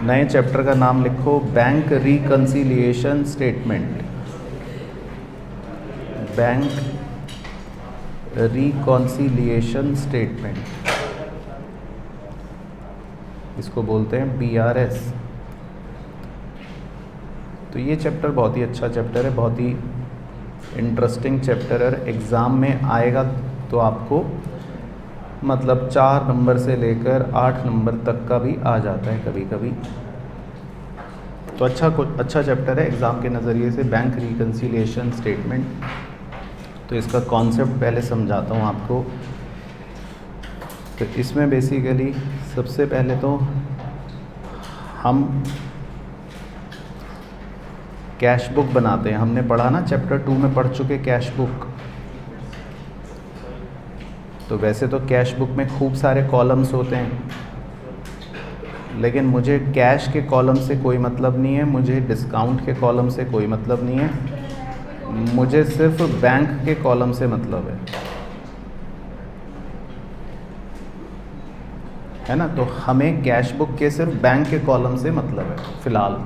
नए चैप्टर का नाम लिखो bank reconciliation statement. Bank reconciliation statement, इसको बोलते हैं BRS। तो ये चैप्टर बहुत ही अच्छा चैप्टर है, बहुत ही इंटरेस्टिंग चैप्टर है। एग्ज़ाम में आएगा तो आपको मतलब 4 नंबर से लेकर 8 नंबर तक का भी आ जाता है कभी कभी। तो अच्छा चैप्टर है एग्ज़ाम के नज़रिए से, बैंक रिकंसिलिएशन स्टेटमेंट। तो इसका कॉन्सेप्ट पहले समझाता हूँ आपको। तो इसमें बेसिकली सबसे पहले तो हम कैश बुक बनाते हैं। हमने पढ़ा ना, चैप्टर 2 में पढ़ चुके कैश बुक। तो वैसे तो कैश बुक में खूब सारे कॉलम्स होते हैं, लेकिन मुझे कैश के कॉलम से कोई मतलब नहीं है, मुझे डिस्काउंट के कॉलम से कोई मतलब नहीं है, मुझे सिर्फ बैंक के कॉलम से मतलब है ना। तो हमें कैश बुक के सिर्फ बैंक के कॉलम से मतलब है फ़िलहाल।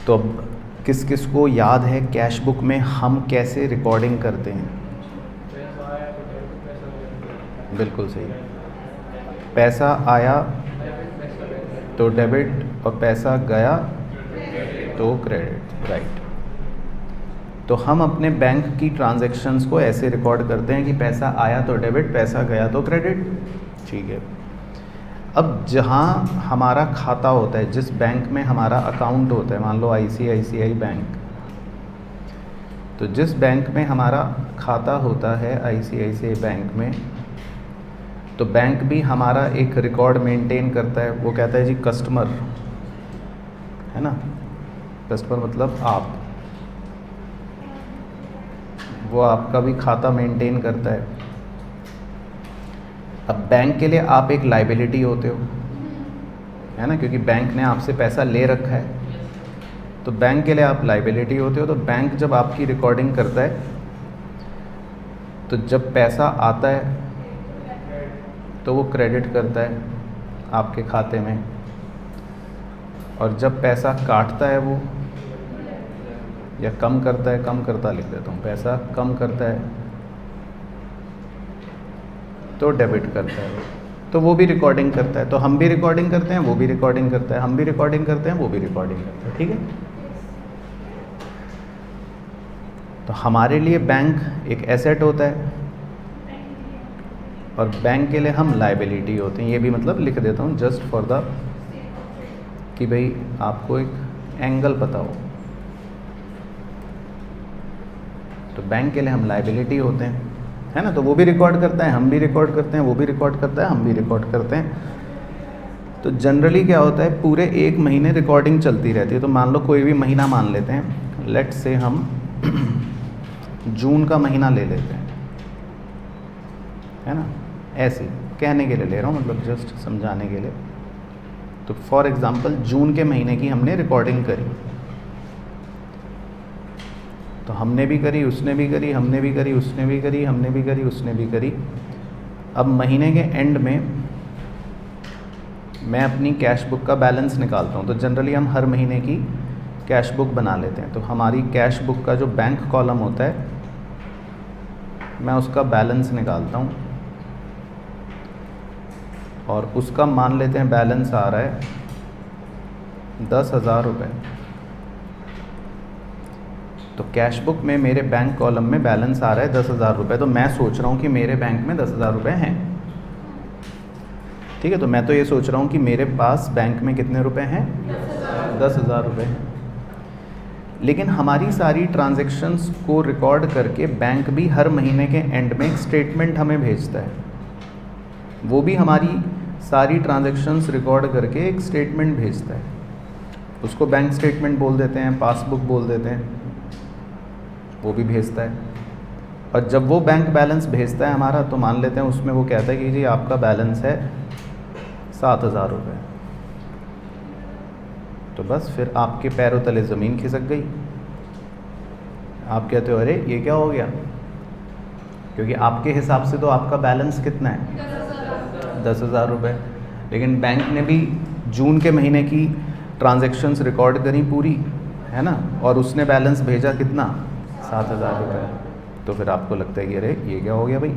तो अब किस किस को याद है कैश बुक में हम कैसे रिकॉर्डिंग करते हैं? बिल्कुल सही। पैसा आया तो डेबिट और पैसा गया तो क्रेडिट, राइट। तो हम अपने बैंक की ट्रांजैक्शंस को ऐसे रिकॉर्ड करते हैं कि पैसा आया तो डेबिट, पैसा गया तो क्रेडिट, ठीक है। अब जहाँ हमारा खाता होता है, जिस बैंक में हमारा अकाउंट होता है, मान लो ICICI बैंक, तो जिस बैंक में हमारा खाता होता है ICICI बैंक में, तो बैंक भी हमारा एक रिकॉर्ड मेंटेन करता है। वो कहता है जी कस्टमर, है ना, कस्टमर मतलब आप, वो आपका भी खाता मेंटेन करता है। अब बैंक के लिए आप एक लायबिलिटी होते हो, है ना, क्योंकि बैंक ने आपसे पैसा ले रखा है, तो बैंक के लिए आप लायबिलिटी होते हो। तो बैंक जब आपकी रिकॉर्डिंग करता है, तो जब पैसा आता है तो वो क्रेडिट करता है आपके खाते में, और जब पैसा काटता है वो, या कम करता है, कम करता लिख देता हूँ, पैसा कम करता है तो डेबिट करता है, तो वो भी रिकॉर्डिंग करता है। तो हम भी रिकॉर्डिंग करते हैं, वो भी रिकॉर्डिंग करता है, हम भी रिकॉर्डिंग करते हैं, वो भी रिकॉर्डिंग करता है, ठीक है। तो हमारे लिए बैंक एक एसेट होता है और बैंक के लिए हम लायबिलिटी होते हैं। ये भी मतलब लिख देता हूँ जस्ट फॉर द, कि भाई आपको एक एंगल पता हो। तो बैंक के लिए हम लायबिलिटी होते हैं, है ना। तो वो भी रिकॉर्ड करता है, हम भी रिकॉर्ड करते हैं, वो भी रिकॉर्ड करता है, हम भी रिकॉर्ड करते हैं। तो जनरली क्या होता है, पूरे 1 महीने रिकॉर्डिंग चलती रहती है। तो मान लो कोई भी महीना मान लेते हैं, लेट से हम जून का महीना ले लेते हैं, है ना, ऐसे कहने के लिए ले रहा हूँ, मतलब जस्ट समझाने के लिए। तो फॉर एग्ज़ाम्पल जून के महीने की हमने रिकॉर्डिंग करी, तो हमने भी करी, उसने भी करी, हमने भी करी, उसने भी करी, हमने भी करी, उसने भी करी। अब महीने के एंड में मैं अपनी कैश बुक का बैलेंस निकालता हूँ। तो जनरली हम हर महीने की कैश बुक बना लेते हैं। तो हमारी कैश बुक का जो बैंक कॉलम होता है, मैं उसका बैलेंस निकालता हूँ, और उसका मान लेते हैं बैलेंस आ रहा है 10,000 रुपये। तो कैश बुक में मेरे बैंक कॉलम में बैलेंस आ रहा है 10,000 रुपये। तो मैं सोच रहा हूँ कि मेरे बैंक में 10,000 रुपये हैं, ठीक है। तो मैं तो ये सोच रहा हूँ कि मेरे पास बैंक में कितने रुपए हैं, 10,000 रुपये हैं। लेकिन हमारी सारी ट्रांजैक्शंस को रिकॉर्ड करके बैंक भी हर महीने के एंड में एक स्टेटमेंट हमें भेजता है। वो भी हमारी सारी ट्रांजैक्शंस रिकॉर्ड करके एक स्टेटमेंट भेजता है। उसको बैंक स्टेटमेंट बोल देते हैं, पासबुक बोल देते हैं, वो भी भेजता है। और जब वो बैंक बैलेंस भेजता है हमारा, तो मान लेते हैं उसमें वो कहता है कि जी आपका बैलेंस है 7,000 रुपये। तो बस फिर आपके पैरों तले ज़मीन खिसक गई। आप कहते हो अरे ये क्या हो गया, क्योंकि आपके हिसाब से तो आपका बैलेंस कितना है, 10,000 रुपये। लेकिन बैंक ने भी जून के महीने की ट्रांजैक्शंस रिकॉर्ड करी पूरी, है ना, और उसने बैलेंस भेजा कितना, 7,000 रुपये। तो फिर आपको लगता है कि अरे ये क्या हो गया भाई,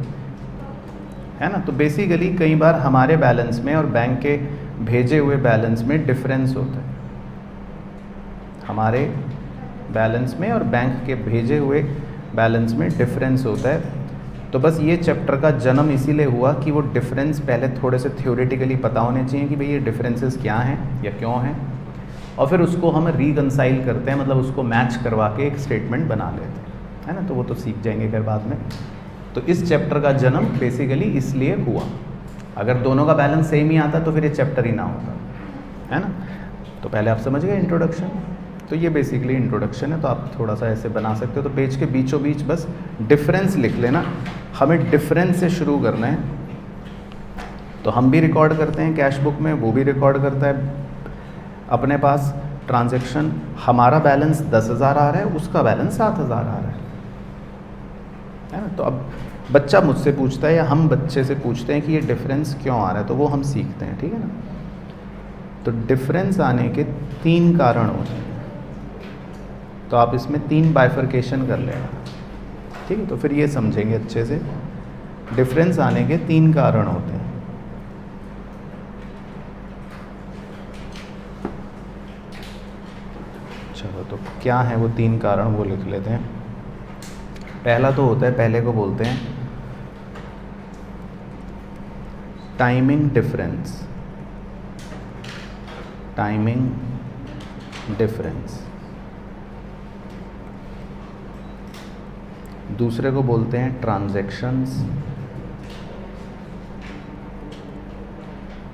है ना। तो बेसिकली कई बार हमारे बैलेंस में और बैंक के भेजे हुए बैलेंस में डिफरेंस होता है, हमारे बैलेंस में और बैंक के भेजे हुए बैलेंस में डिफरेंस होता है। तो बस ये चैप्टर का जन्म इसीलिए हुआ कि वो डिफरेंस पहले थोड़े से थ्योरेटिकली पता होने चाहिए कि भाई ये डिफरेंसेस क्या हैं या क्यों हैं, और फिर उसको हम रिकंसाइल करते हैं, मतलब उसको मैच करवा के एक स्टेटमेंट बना लेते हैं, है ना। तो वो तो सीख जाएंगे फिर बाद में। तो इस चैप्टर का जन्म बेसिकली इसलिए हुआ। अगर दोनों का बैलेंस सेम ही आता तो फिर ये चैप्टर ही ना होता, है ना। तो पहले आप समझ गए इंट्रोडक्शन। तो ये बेसिकली इंट्रोडक्शन है, तो आप थोड़ा सा ऐसे बना सकते हो। तो पेज के बीचों बीच बस डिफरेंस लिख लेना, हमें डिफरेंस से शुरू करना है। तो हम भी रिकॉर्ड करते हैं कैश बुक में, वो भी रिकॉर्ड करता है अपने पास ट्रांजैक्शन। हमारा बैलेंस 10,000 आ रहा है, उसका बैलेंस 7,000 आ रहा है ना। तो अब बच्चा मुझसे पूछता है या हम बच्चे से पूछते हैं कि ये डिफरेंस क्यों आ रहा है, तो वो हम सीखते हैं, ठीक है ना। तो डिफरेंस आने के 3 कारण होते हैं, तो आप इसमें 3 बाइफरकेशन कर लेना, ठीक है। तो फिर ये समझेंगे अच्छे से, डिफरेंस आने के 3 कारण होते हैं। चलो, तो क्या है वो 3 कारण, वो लिख लेते हैं। पहला तो होता है, पहले को बोलते हैं टाइमिंग डिफरेंस, टाइमिंग डिफरेंस। दूसरे को बोलते हैं ट्रांजैक्शंस,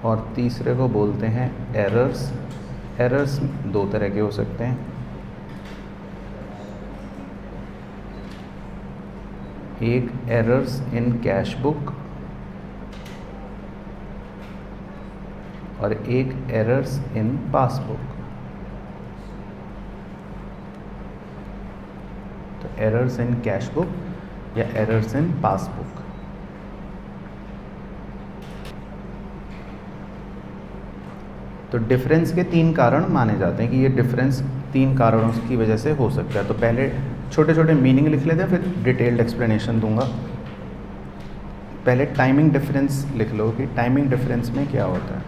और तीसरे को बोलते हैं एरर्स। एरर्स 2 तरह के हो सकते हैं, एक एरर्स इन कैश बुक और एक एरर्स इन पासबुक। तो एरर्स इन कैश बुक या एरर्स इन पासबुक। तो डिफरेंस के 3 कारण माने जाते हैं कि ये डिफरेंस 3 कारणों की वजह से हो सकता है। तो पहले छोटे छोटे मीनिंग लिख लेते हैं, फिर डिटेल्ड एक्सप्लेनेशन दूंगा। पहले टाइमिंग डिफरेंस लिख लो कि टाइमिंग डिफरेंस में क्या होता है।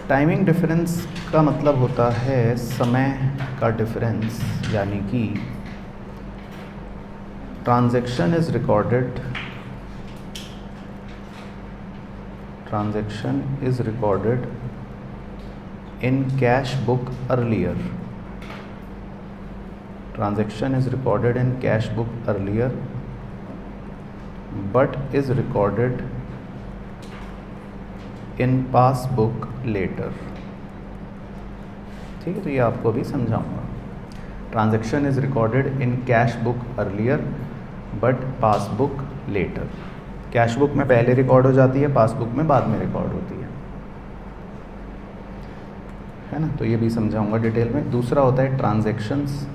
टाइमिंग डिफरेंस का मतलब होता है समय का डिफरेंस, यानी कि transaction is recorded, transaction is recorded in cash book earlier, transaction is recorded in cash book earlier but is recorded in passbook later। ठीक है, तो ये आपको भी समझाऊंगा। Transaction is recorded in cash book earlier but passbook later. Cash book में पहले record हो जाती है, पासबुक में बाद में रिकॉर्ड होती है ना। तो ये भी समझाऊंगा डिटेल में। दूसरा होता है ट्रांजैक्शंस,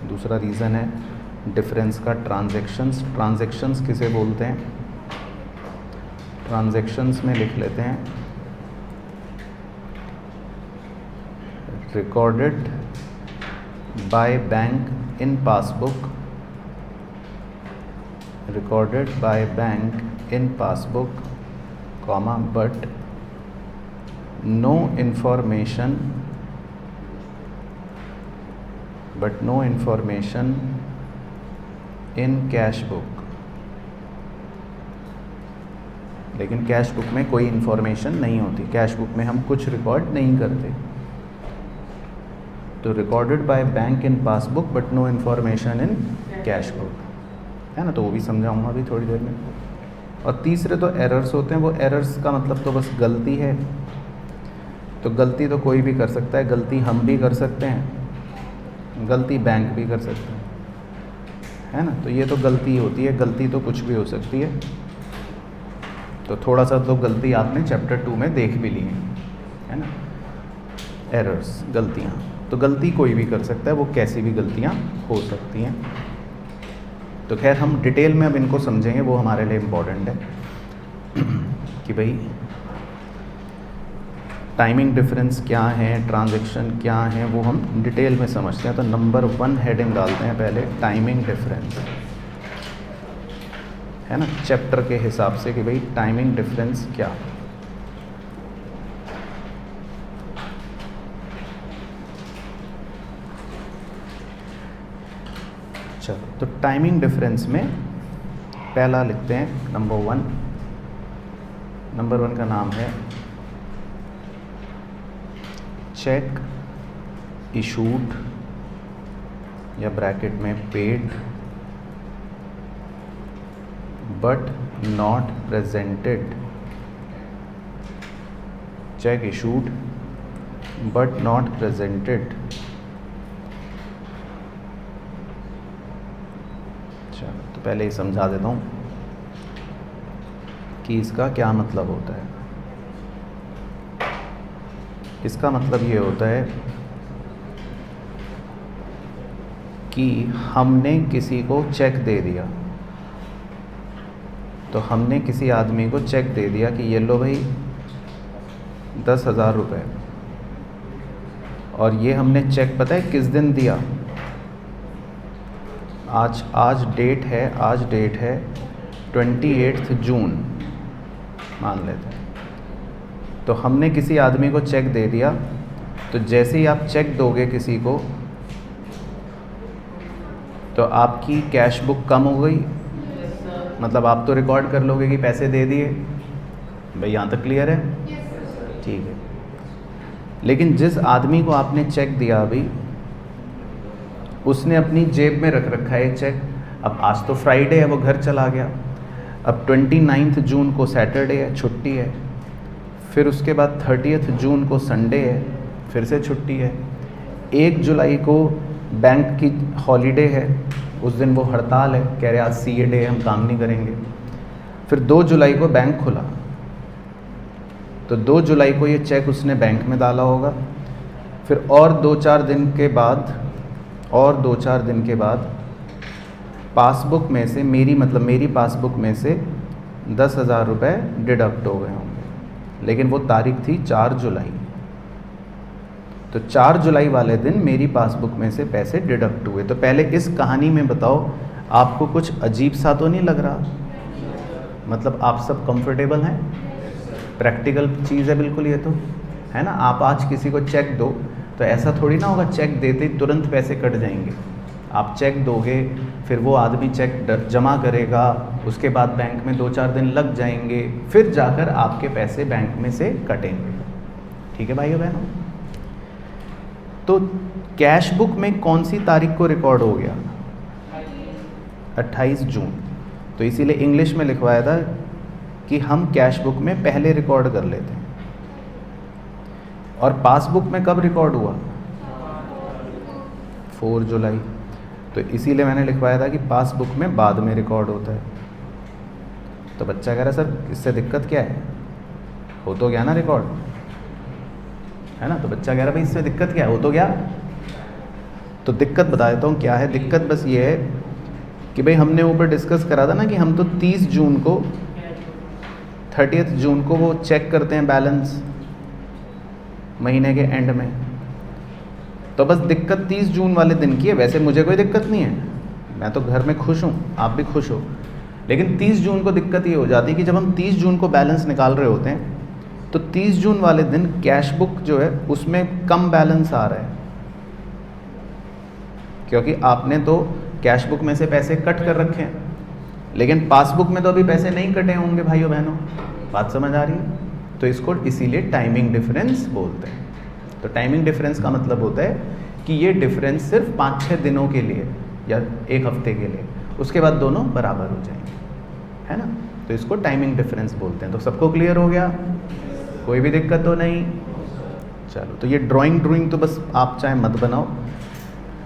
दूसरा रीज़न है डिफरेंस का ट्रांजैक्शंस। ट्रांजैक्शंस किसे बोलते हैं, ट्रांजैक्शंस में लिख लेते हैं recorded by bank in passbook, recorded by bank in passbook comma but no information in cash book. लेकिन कैश बुक में कोई इन्फॉर्मेशन नहीं होती, कैश बुक में हम कुछ रिकॉर्ड नहीं करते। तो recorded by bank in passbook but no information in cash book, है ना। तो वो भी समझाऊंगा अभी थोड़ी देर में। और तीसरे तो एरर्स होते हैं। वो एरर्स का मतलब तो बस गलती है। तो गलती तो कोई भी कर सकता है, गलती हम भी कर सकते हैं, गलती बैंक भी कर सकते हैं, है ना। तो ये तो गलती होती है, गलती तो कुछ भी हो सकती है। तो थोड़ा सा तो गलती आपने चैप्टर 2 में देख भी ली है ना। एरर्स, गलतियाँ, तो गलती कोई भी कर सकता है, वो कैसी भी गलतियाँ हो सकती हैं। तो खैर हम डिटेल में अब इनको समझेंगे, वो हमारे लिए इम्पोर्टेंट है। कि भाई टाइमिंग डिफरेंस क्या है, ट्रांजैक्शन क्या है, वो हम डिटेल में समझते हैं। तो नंबर 1 हेडिंग डालते हैं पहले, टाइमिंग डिफरेंस, है ना, चैप्टर के हिसाब से कि भाई टाइमिंग डिफरेंस क्या। चलो, तो टाइमिंग डिफरेंस में पहला लिखते हैं नंबर 1। नंबर 1 का नाम है चेक इशूड या ब्रैकेट में paid but not presented, check issued but not presented. चलो, तो पहले ही समझा देता हूँ कि इसका क्या मतलब होता है। इसका मतलब ये होता है कि हमने किसी को चेक दे दिया, तो हमने किसी आदमी को चेक दे दिया कि ये लो भाई 10,000 रुपये, और ये हमने चेक पता है किस दिन दिया, आज डेट है 28 जून मान लेते हैं। तो हमने किसी आदमी को चेक दे दिया, तो जैसे ही आप चेक दोगे किसी को तो आपकी कैश बुक कम हो गई, मतलब आप तो रिकॉर्ड कर लोगे कि पैसे दे दिए। भाई यहाँ तक क्लियर है? ठीक है। लेकिन जिस आदमी को आपने चेक दिया अभी, उसने अपनी जेब में रख रखा है चेक। अब आज तो फ्राइडे है, वो घर चला गया। अब 29 जून को सैटरडे है, छुट्टी है। फिर उसके बाद 30 जून को संडे है, फिर से छुट्टी है। 1 जुलाई को बैंक की हॉलीडे है, उस दिन वो हड़ताल है, कह रहे आज सीए डे है, हम काम नहीं करेंगे। फिर 2 जुलाई को बैंक खुला, तो 2 जुलाई को ये चेक उसने बैंक में डाला होगा। फिर और 2-4 दिन के बाद पासबुक में से मेरी पासबुक में से 10,000 रुपये डिडक्ट हो गए होंगे, लेकिन वो तारीख थी 4 जुलाई। तो 4 जुलाई वाले दिन मेरी पासबुक में से पैसे डिडक्ट हुए। तो पहले इस कहानी में बताओ, आपको कुछ अजीब सा तो नहीं लग रहा? मतलब आप सब कंफर्टेबल हैं? प्रैक्टिकल चीज़ है बिल्कुल ये तो, है ना। आप आज किसी को चेक दो तो ऐसा थोड़ी ना होगा चेक देते ही तुरंत पैसे कट जाएंगे। आप चेक दोगे, फिर वो आदमी चेक जमा करेगा, उसके बाद बैंक में 2-4 दिन लग जाएंगे, फिर जाकर आपके पैसे बैंक में से कटेंगे। ठीक है भाइयों बहनों? तो कैश बुक में कौन सी तारीख को रिकॉर्ड हो गया? 28 जून। तो इसीलिए इंग्लिश में लिखवाया था कि हम कैश बुक में पहले रिकॉर्ड कर लेते हैं। और पासबुक में कब रिकॉर्ड हुआ? 4 जुलाई। तो इसीलिए मैंने लिखवाया था कि पासबुक में बाद में रिकॉर्ड होता है। तो बच्चा कह रहा सर इससे दिक्कत क्या है, हो तो गया ना रिकॉर्ड, है ना। तो बच्चा कह रहा भाई इससे दिक्कत क्या है, हो तो गया। तो दिक्कत बता देता हूँ क्या है। दिक्कत बस ये है कि भाई हमने ऊपर डिस्कस करा था ना कि हम तो 30 जून को 30 जून को वो चेक करते हैं बैलेंस महीने के एंड में। तो बस दिक्कत 30 जून वाले दिन की है। वैसे मुझे कोई दिक्कत नहीं है, मैं तो घर में खुश हूँ, आप भी खुश हो। लेकिन 30 जून को दिक्कत ये हो जाती है कि जब हम 30 जून को बैलेंस निकाल रहे होते हैं तो 30 जून वाले दिन कैश बुक जो है उसमें कम बैलेंस आ रहा है, क्योंकि आपने तो कैश बुक में से पैसे कट कर रखे हैं, लेकिन पासबुक में तो अभी पैसे नहीं कटे होंगे भाइयों बहनों। बात समझ आ रही है? तो इसको इसीलिए टाइमिंग डिफरेंस बोलते हैं। तो टाइमिंग डिफरेंस का मतलब होता है कि ये डिफरेंस सिर्फ 5-6 दिनों के लिए या 1 हफ्ते के लिए, उसके बाद दोनों बराबर हो जाएंगे, है ना। तो इसको टाइमिंग डिफरेंस बोलते हैं। तो सबको क्लियर हो गया? कोई भी दिक्कत तो नहीं? चलो, तो ये ड्राइंग तो बस आप चाहे मत बनाओ,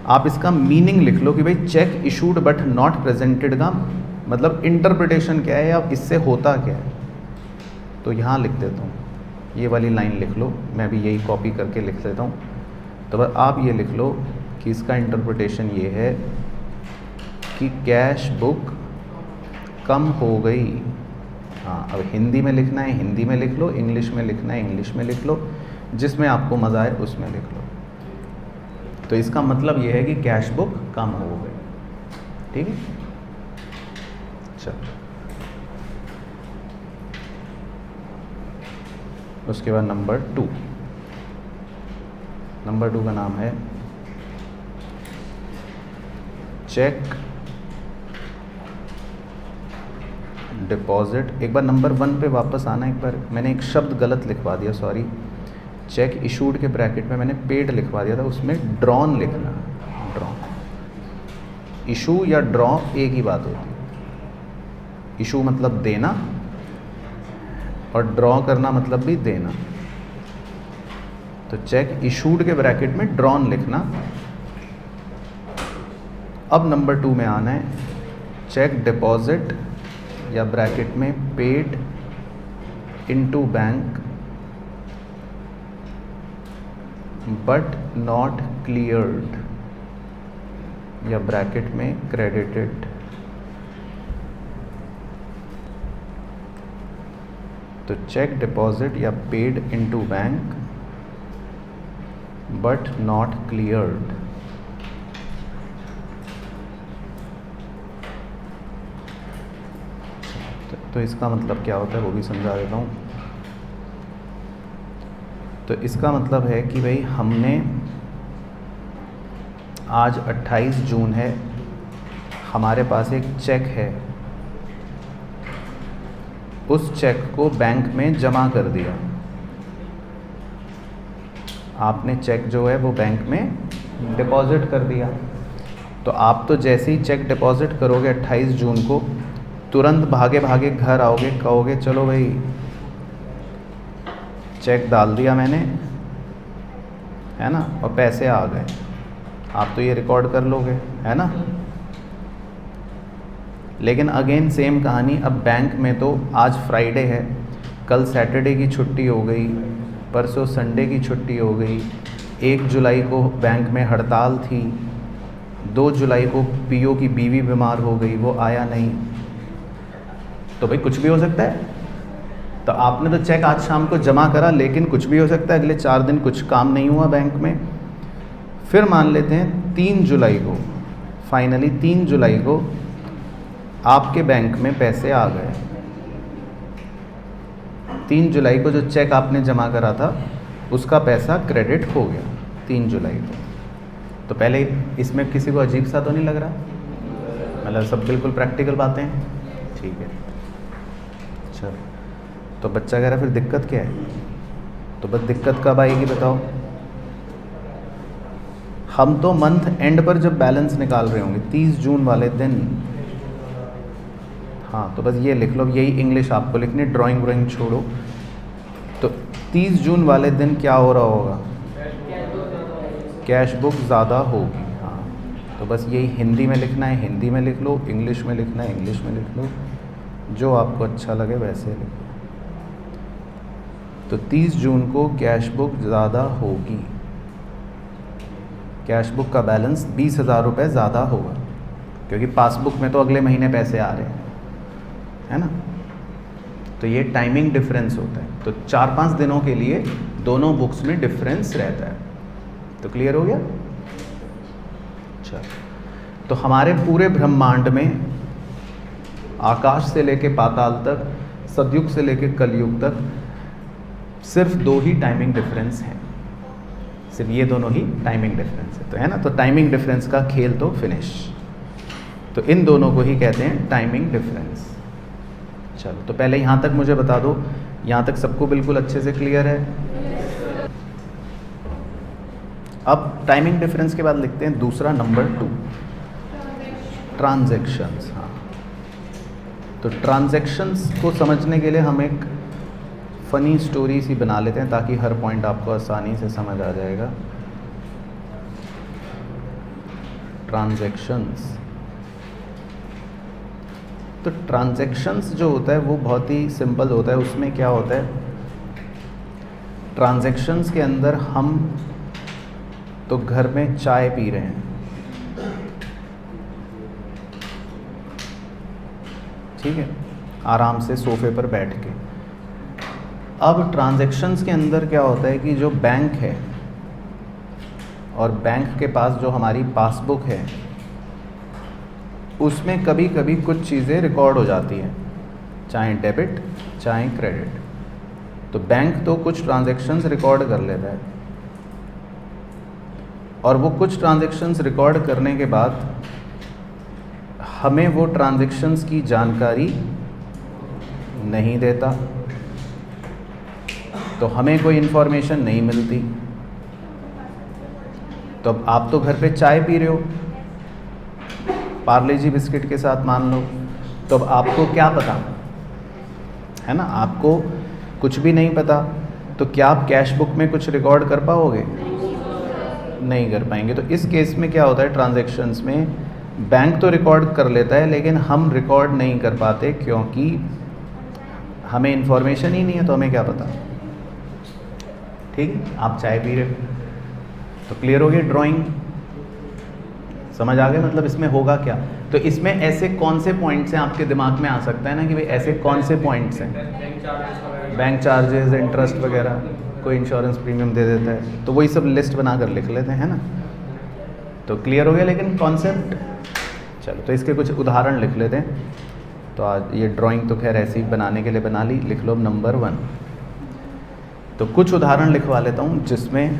आप इसका मीनिंग लिख लो कि भाई check issued but not presented का मतलब इंटरप्रिटेशन क्या है या इससे होता क्या है। तो यहाँ लिख देता हूँ, ये वाली लाइन लिख लो, मैं भी यही कॉपी करके लिख लेता हूँ। तो बस आप ये लिख लो कि इसका इंटरप्रिटेशन ये है कि कैश बुक कम हो गई हाँ, अब हिंदी में लिखना है हिंदी में लिख लो, इंग्लिश में लिखना है इंग्लिश में लिख लो, जिसमें आपको मज़ा आए उसमें लिख लो। तो इसका मतलब ये है कि कैश बुक कम हो गई। ठीक है, चलो उसके बाद नंबर 2 का नाम है चेक डिपॉजिट। एक बार नंबर 1 पे वापस आना। एक बार मैंने एक शब्द गलत लिखवा दिया, सॉरी। चेक इशूड के ब्रैकेट में मैंने पेड लिखवा दिया था, उसमें ड्रॉन लिखना। ड्रॉन, इशू या ड्रॉ एक ही बात होती है। इशू मतलब देना और ड्रॉ करना मतलब भी देना। तो चेक इशूड के ब्रैकेट में ड्रॉन लिखना। अब नंबर 2 में आना है चेक डिपॉजिट या ब्रैकेट में paid into bank but not cleared या ब्रैकेट में क्रेडिटेड। तो चेक डिपॉजिट या paid into bank but not cleared. तो इसका मतलब क्या होता है वो भी समझा देता हूँ। तो इसका मतलब है कि भाई हमने आज 28 जून है, हमारे पास एक चेक है, उस चेक को बैंक में जमा कर दिया। आपने चेक जो है वो बैंक में डिपॉजिट कर दिया। तो आप तो जैसे ही चेक डिपॉजिट करोगे 28 जून को, तुरंत भागे भागे घर आओगे, कहोगे चलो भाई चेक डाल दिया मैंने, है ना, और पैसे आ गए। आप तो ये रिकॉर्ड कर लोगे, है ना। लेकिन अगेन सेम कहानी। अब बैंक में तो आज फ्राइडे है, कल सैटरडे की छुट्टी हो गई, परसों संडे की छुट्टी हो गई, 1 जुलाई को बैंक में हड़ताल थी, 2 जुलाई को पीओ की बीवी बीमार हो गई, वो आया नहीं। तो भाई कुछ भी हो सकता है। तो आपने तो चेक आज शाम को जमा करा, लेकिन कुछ भी हो सकता है, अगले 4 दिन कुछ काम नहीं हुआ बैंक में। फिर मान लेते हैं 3 जुलाई को, फाइनली 3 जुलाई को आपके बैंक में पैसे आ गए। 3 जुलाई को जो चेक आपने जमा करा था उसका पैसा क्रेडिट हो गया 3 जुलाई को। तो पहले इसमें किसी को अजीब सा तो नहीं लग रहा? मतलब सब बिल्कुल प्रैक्टिकल बातें हैं, ठीक है। चलो, तो बच्चा कह रहा फिर दिक्कत क्या है? तो बस दिक्कत कब आएगी बताओ? हम तो मंथ एंड पर जब बैलेंस निकाल रहे होंगे 30 जून वाले दिन। हाँ, तो बस ये लिख लो, यही इंग्लिश आपको लिखनी, ड्राइंग व्राइंग छोड़ो। तो 30 जून वाले दिन क्या हो रहा होगा? कैश बुक ज़्यादा होगी। हाँ, तो बस यही हिंदी में लिखना है हिंदी में लिख लो, इंग्लिश में लिखना है इंग्लिश में लिख लो, जो आपको अच्छा लगे वैसे लिखो। तो 30 जून को कैश बुक ज़्यादा होगी, कैश बुक का बैलेंस 20,000 रुपये ज़्यादा होगा, क्योंकि पासबुक में तो अगले महीने पैसे आ रहे हैं, है ना। तो ये टाइमिंग डिफरेंस होता है। तो 4-5 दिनों के लिए दोनों बुक्स में डिफरेंस रहता है। तो क्लियर हो गया? अच्छा, तो हमारे पूरे ब्रह्मांड में आकाश से लेके पाताल तक, सतयुग से लेके कलयुग तक सिर्फ 2 ही टाइमिंग डिफरेंस हैं। सिर्फ ये दोनों ही टाइमिंग डिफरेंस है, तो है ना। तो टाइमिंग डिफरेंस का खेल तो फिनिश। तो इन दोनों को ही कहते हैं टाइमिंग डिफरेंस। चलो, तो पहले यहाँ तक मुझे बता दो, यहाँ तक सबको बिल्कुल अच्छे से क्लियर है? अब टाइमिंग डिफरेंस के बाद लिखते हैं दूसरा, नंबर 2, ट्रांजैक्शंस। हाँ, तो ट्रांजैक्शंस को समझने के लिए हम एक फ़नी स्टोरी सी बना लेते हैं, ताकि हर पॉइंट आपको आसानी से समझ आ जाएगा। ट्रांजैक्शंस, तो ट्रांजैक्शंस जो होता है वो बहुत ही सिंपल होता है। उसमें क्या होता है, ट्रांजैक्शंस के अंदर हम तो घर में चाय पी रहे हैं, ठीक है, आराम से सोफे पर बैठ के। अब ट्रांजैक्शंस के अंदर क्या होता है कि जो बैंक है और बैंक के पास जो हमारी पासबुक है उसमें कभी कभी कुछ चीज़ें रिकॉर्ड हो जाती हैं, चाहे डेबिट चाहे क्रेडिट। तो बैंक तो कुछ ट्रांजैक्शंस रिकॉर्ड कर लेता है और वो कुछ ट्रांजैक्शंस रिकॉर्ड करने के बाद हमें वो ट्रांजैक्शंस की जानकारी नहीं देता, तो हमें कोई इन्फॉर्मेशन नहीं मिलती। तो अब आप तो घर पे चाय पी रहे हो पार्ले जी बिस्किट के साथ मान लो, तो अब आपको क्या पता है ना, आपको कुछ भी नहीं पता, तो क्या आप कैश बुक में कुछ रिकॉर्ड कर पाओगे? नहीं कर पाएंगे। तो इस केस में क्या होता है, ट्रांजैक्शंस में बैंक तो रिकॉर्ड कर लेता है लेकिन हम रिकॉर्ड नहीं कर पाते क्योंकि हमें इन्फॉर्मेशन ही नहीं है, तो हमें क्या पता। ठीक है, आप चाय पी रहे हो, तो क्लियर हो गया ड्राइंग, समझ आ गया मतलब इसमें होगा क्या। तो इसमें ऐसे कौन से पॉइंट्स हैं आपके दिमाग में आ सकता है ना कि भाई ऐसे कौन से पॉइंट्स हैं, बैंक चार्जेस, इंटरेस्ट वगैरह, कोई इंश्योरेंस प्रीमियम दे देता है, तो वही सब लिस्ट बना कर लिख लेते हैं ना। तो क्लियर हो गया लेकिन कॉन्सेप्ट। चलो तो इसके कुछ उदाहरण लिख लेते हैं। तो आज ये ड्राइंग तो खैर ऐसे ही बनाने के लिए बना ली, लिख लो नंबर 1। तो कुछ उदाहरण लिखवा लेता हूँ जिसमें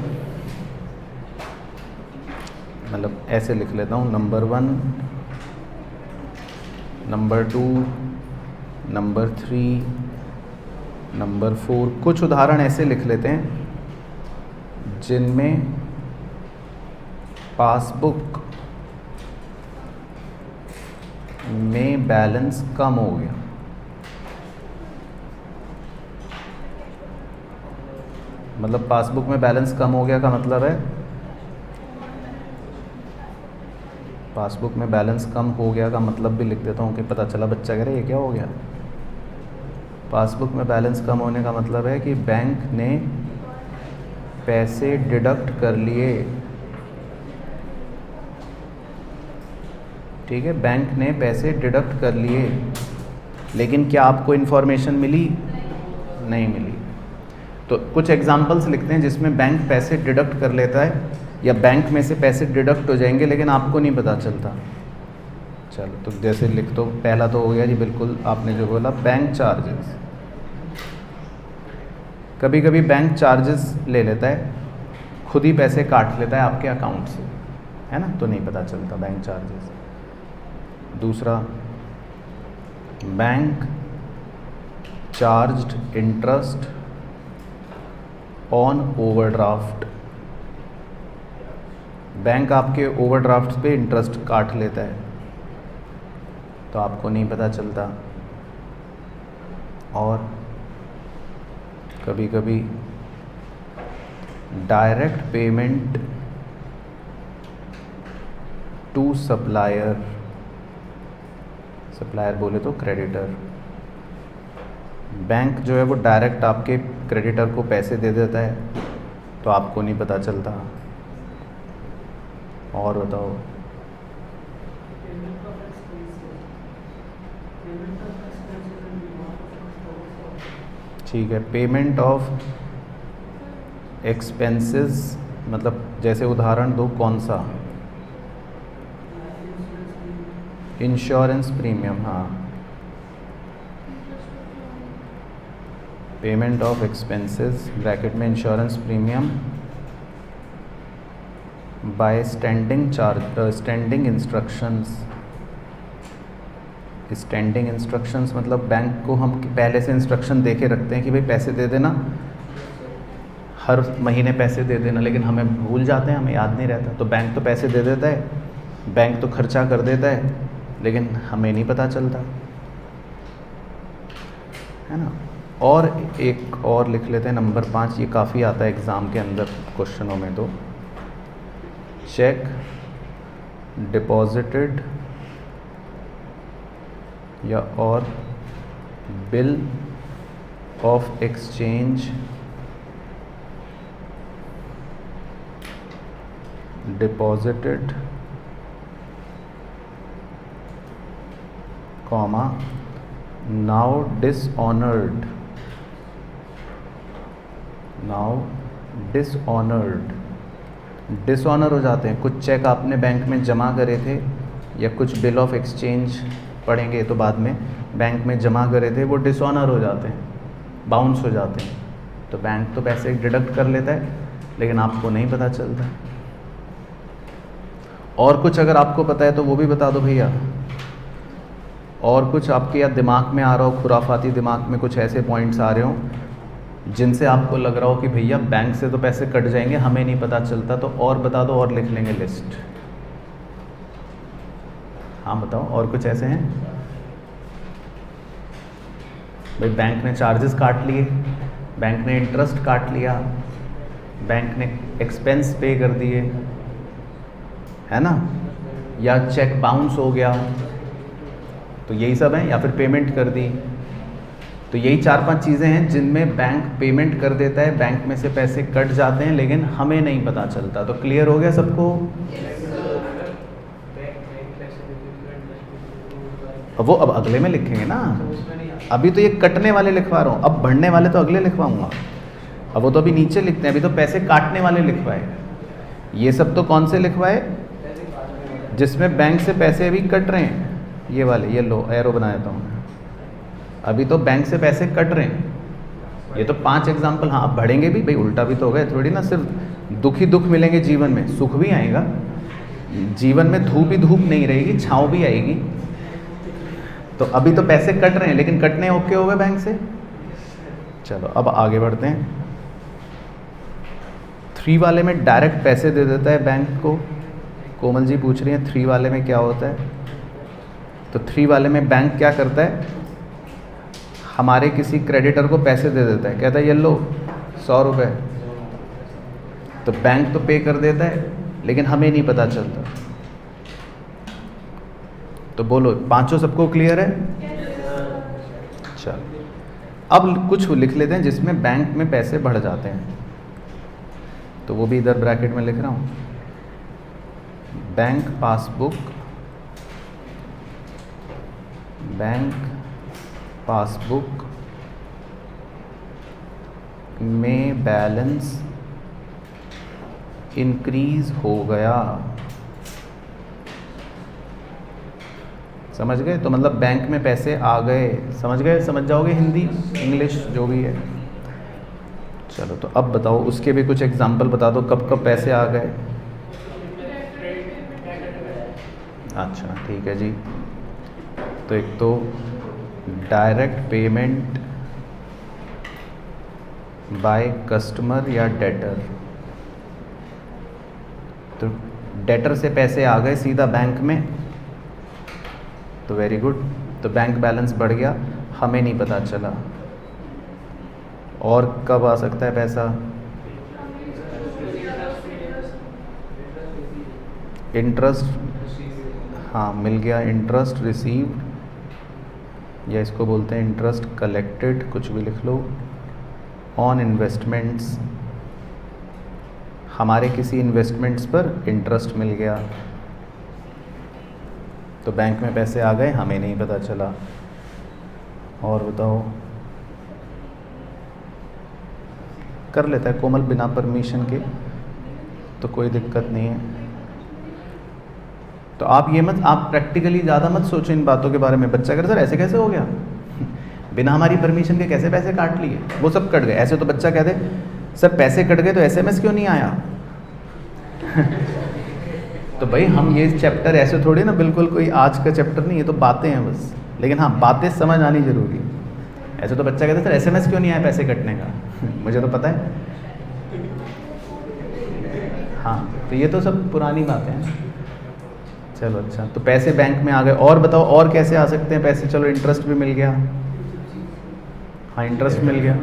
मतलब ऐसे लिख लेता हूँ, नंबर 1, नंबर 2, नंबर 3, नंबर 4। कुछ उदाहरण ऐसे लिख लेते हैं जिनमें पासबुक में बैलेंस कम हो गया। मतलब पासबुक में बैलेंस कम हो गया का मतलब है, पासबुक में बैलेंस कम हो गया का मतलब भी लिख देता हूँ कि पता चला बच्चा कह रहा है ये क्या हो गया। पासबुक में बैलेंस कम होने का मतलब है कि बैंक ने पैसे डिडक्ट कर लिए। ठीक है, बैंक ने पैसे डिडक्ट कर लिए, लेकिन क्या आपको इन्फॉर्मेशन मिली? नहीं मिली। तो कुछ एग्जांपल्स लिखते हैं जिसमें बैंक पैसे डिडक्ट कर लेता है या बैंक में से पैसे डिडक्ट हो जाएंगे लेकिन आपको नहीं पता चलता। चलो तो जैसे लिख दो, पहला तो हो गया जी बिल्कुल आपने जो बोला, बैंक चार्जेस। कभी कभी बैंक चार्जेस ले लेता है, खुद ही पैसे काट लेता है आपके अकाउंट से, है ना, तो नहीं पता चलता बैंक चार्जेस। दूसरा, bank charged interest on overdraft. Bank आपके ओवरड्राफ्ट पे इंटरेस्ट काट लेता है, तो आपको नहीं पता चलता। और कभी कभी direct payment to supplier, supplier बोले तो क्रेडिटर, बैंक जो है वो डायरेक्ट आपके क्रेडिटर को पैसे दे देता है तो आपको नहीं पता चलता। और बताओ। ठीक है, पेमेंट ऑफ एक्सपेंसेस मतलब जैसे उदाहरण दो कौन सा, इंश्योरेंस प्रीमियम। हाँ, पेमेंट ऑफ एक्सपेंसेस ब्रैकेट में insurance premium bye standing standing instructions. Standing instructions मतलब बैंक को हम पहले से इंस्ट्रक्शन दे के रखते हैं कि भाई पैसे दे देना, हर महीने पैसे दे देना, लेकिन हमें भूल जाते हैं, हमें याद नहीं रहता। तो बैंक तो पैसे दे देता है, बैंक तो खर्चा कर देता है, लेकिन हमें नहीं पता चलता, है ना। और एक और लिख लेते हैं नंबर 5, ये काफ़ी आता है एग्ज़ाम के अंदर क्वेश्चनों में। तो चेक डिपॉजिटेड या और bill of exchange deposited comma now dishonoured, now dishonoured, dishonour हो जाते हैं। कुछ चेक आपने बैंक में जमा करे थे या कुछ बिल ऑफ एक्सचेंज पढ़ेंगे तो बाद में, बैंक में जमा करे थे, वो डिसऑनर हो जाते हैं, बाउंस हो जाते हैं। तो बैंक तो पैसे डिडक्ट कर लेता है लेकिन आपको नहीं पता चलता। और कुछ अगर आपको पता है तो वो भी बता दो भैया। और कुछ आपके या दिमाग में आ रहा हो, खुराफाती दिमाग में कुछ ऐसे पॉइंट्स आ रहे हो जिनसे आपको लग रहा हो कि भैया बैंक से तो पैसे कट जाएंगे, हमें नहीं पता चलता, तो और बता दो और लिख लेंगे लिस्ट। हाँ बताओ, और कुछ ऐसे हैं भाई? बैंक ने चार्जेस काट लिए, बैंक ने इंटरेस्ट काट लिया, बैंक ने एक्सपेंस पे कर दिए, है ना, या चेक बाउंस हो गया, तो यही सब है, या फिर पेमेंट कर दी। तो यही 4-5 चीज़ें हैं जिनमें बैंक पेमेंट कर देता है, बैंक में से पैसे कट जाते हैं लेकिन हमें नहीं पता चलता। तो क्लियर हो गया सबको? वो अब अगले में लिखेंगे ना, अभी तो ये कटने वाले लिखवा रहा हूँ, अब बढ़ने वाले तो अगले लिखवाऊंगा। अब वो तो अभी नीचे लिखते हैं, अभी तो पैसे काटने वाले लिखवाए। ये सब तो कौन से लिखवाए? जिसमें बैंक से पैसे अभी कट रहे हैं, ये वाले, ये लो एरो बना देता हूँ। अभी तो बैंक से पैसे कट रहे हैं। ये तो 5 एग्जाम्पल। हाँ, अब बढ़ेंगे भी भाई, उल्टा भी तो हो गए थोड़ी ना, सिर्फ दुख ही दुख मिलेंगे जीवन में, सुख भी आएगा जीवन में, धूप ही धूप नहीं रहेगी, छाँव भी आएगी। तो अभी तो पैसे कट रहे हैं लेकिन कटने ओके हो गए बैंक से। चलो अब आगे बढ़ते हैं। 3 वाले में डायरेक्ट पैसे दे देता है बैंक को। कोमल जी पूछ रही हैं 3 वाले में क्या होता है? तो 3 वाले में बैंक क्या करता है, हमारे किसी क्रेडिटर को पैसे दे देता है, कहता है ये लो 100 रुपये, तो बैंक तो पे कर देता है लेकिन हमें नहीं पता चलता। तो बोलो, पांचों सबको क्लियर है? चलो अब कुछ लिख लेते हैं जिसमें बैंक में पैसे बढ़ जाते हैं, तो वो भी इधर ब्रैकेट में लिख रहा हूँ। बैंक पासबुक, बैंक पासबुक में बैलेंस इंक्रीज हो गया। समझ गए? तो मतलब बैंक में पैसे आ गए, समझ गए? समझ जाओगे हिंदी इंग्लिश जो भी है। चलो तो अब बताओ, उसके भी कुछ एग्जाम्पल बता दो, कब कब पैसे आ गए। अच्छा ठीक है जी। तो एक तो डायरेक्ट पेमेंट बाय कस्टमर या डेटर, तो डेटर से पैसे आ गए सीधा बैंक में, तो वेरी गुड, तो बैंक बैलेंस बढ़ गया, हमें नहीं पता चला। और कब आ सकता है पैसा? इंटरेस्ट, हाँ मिल गया, इंटरेस्ट रिसीव्ड, या इसको बोलते हैं इंटरेस्ट कलेक्टेड, कुछ भी लिख लो, ऑन इन्वेस्टमेंट्स, हमारे किसी इन्वेस्टमेंट्स पर इंटरेस्ट मिल गया, तो बैंक में पैसे आ गए, हमें नहीं पता चला। और बताओ, कर लेता है कोमल बिना परमिशन के, तो कोई दिक्कत नहीं है। तो आप ये मत, आप प्रैक्टिकली ज़्यादा मत सोचो इन बातों के बारे में। बच्चा करे सर ऐसे कैसे हो गया, बिना हमारी परमिशन के कैसे पैसे काट लिए, वो सब कट गए। ऐसे तो बच्चा कहते सर पैसे कट गए तो एसएमएस क्यों नहीं आया? तो भाई हम ये चैप्टर ऐसे थोड़ी ना, बिल्कुल कोई आज का चैप्टर नहीं, ये तो बातें हैं बस, लेकिन हाँ बातें समझ आनी जरूरी है। ऐसे तो बच्चा कहता है सर एसएमएस क्यों नहीं आया पैसे कटने का, मुझे तो पता है। हाँ तो ये तो सब पुरानी बातें हैं। चलो अच्छा, तो पैसे बैंक में आ गए। और बताओ और कैसे आ सकते हैं पैसे? चलो इंटरेस्ट भी मिल गया, हाँ इंटरेस्ट मिल गया,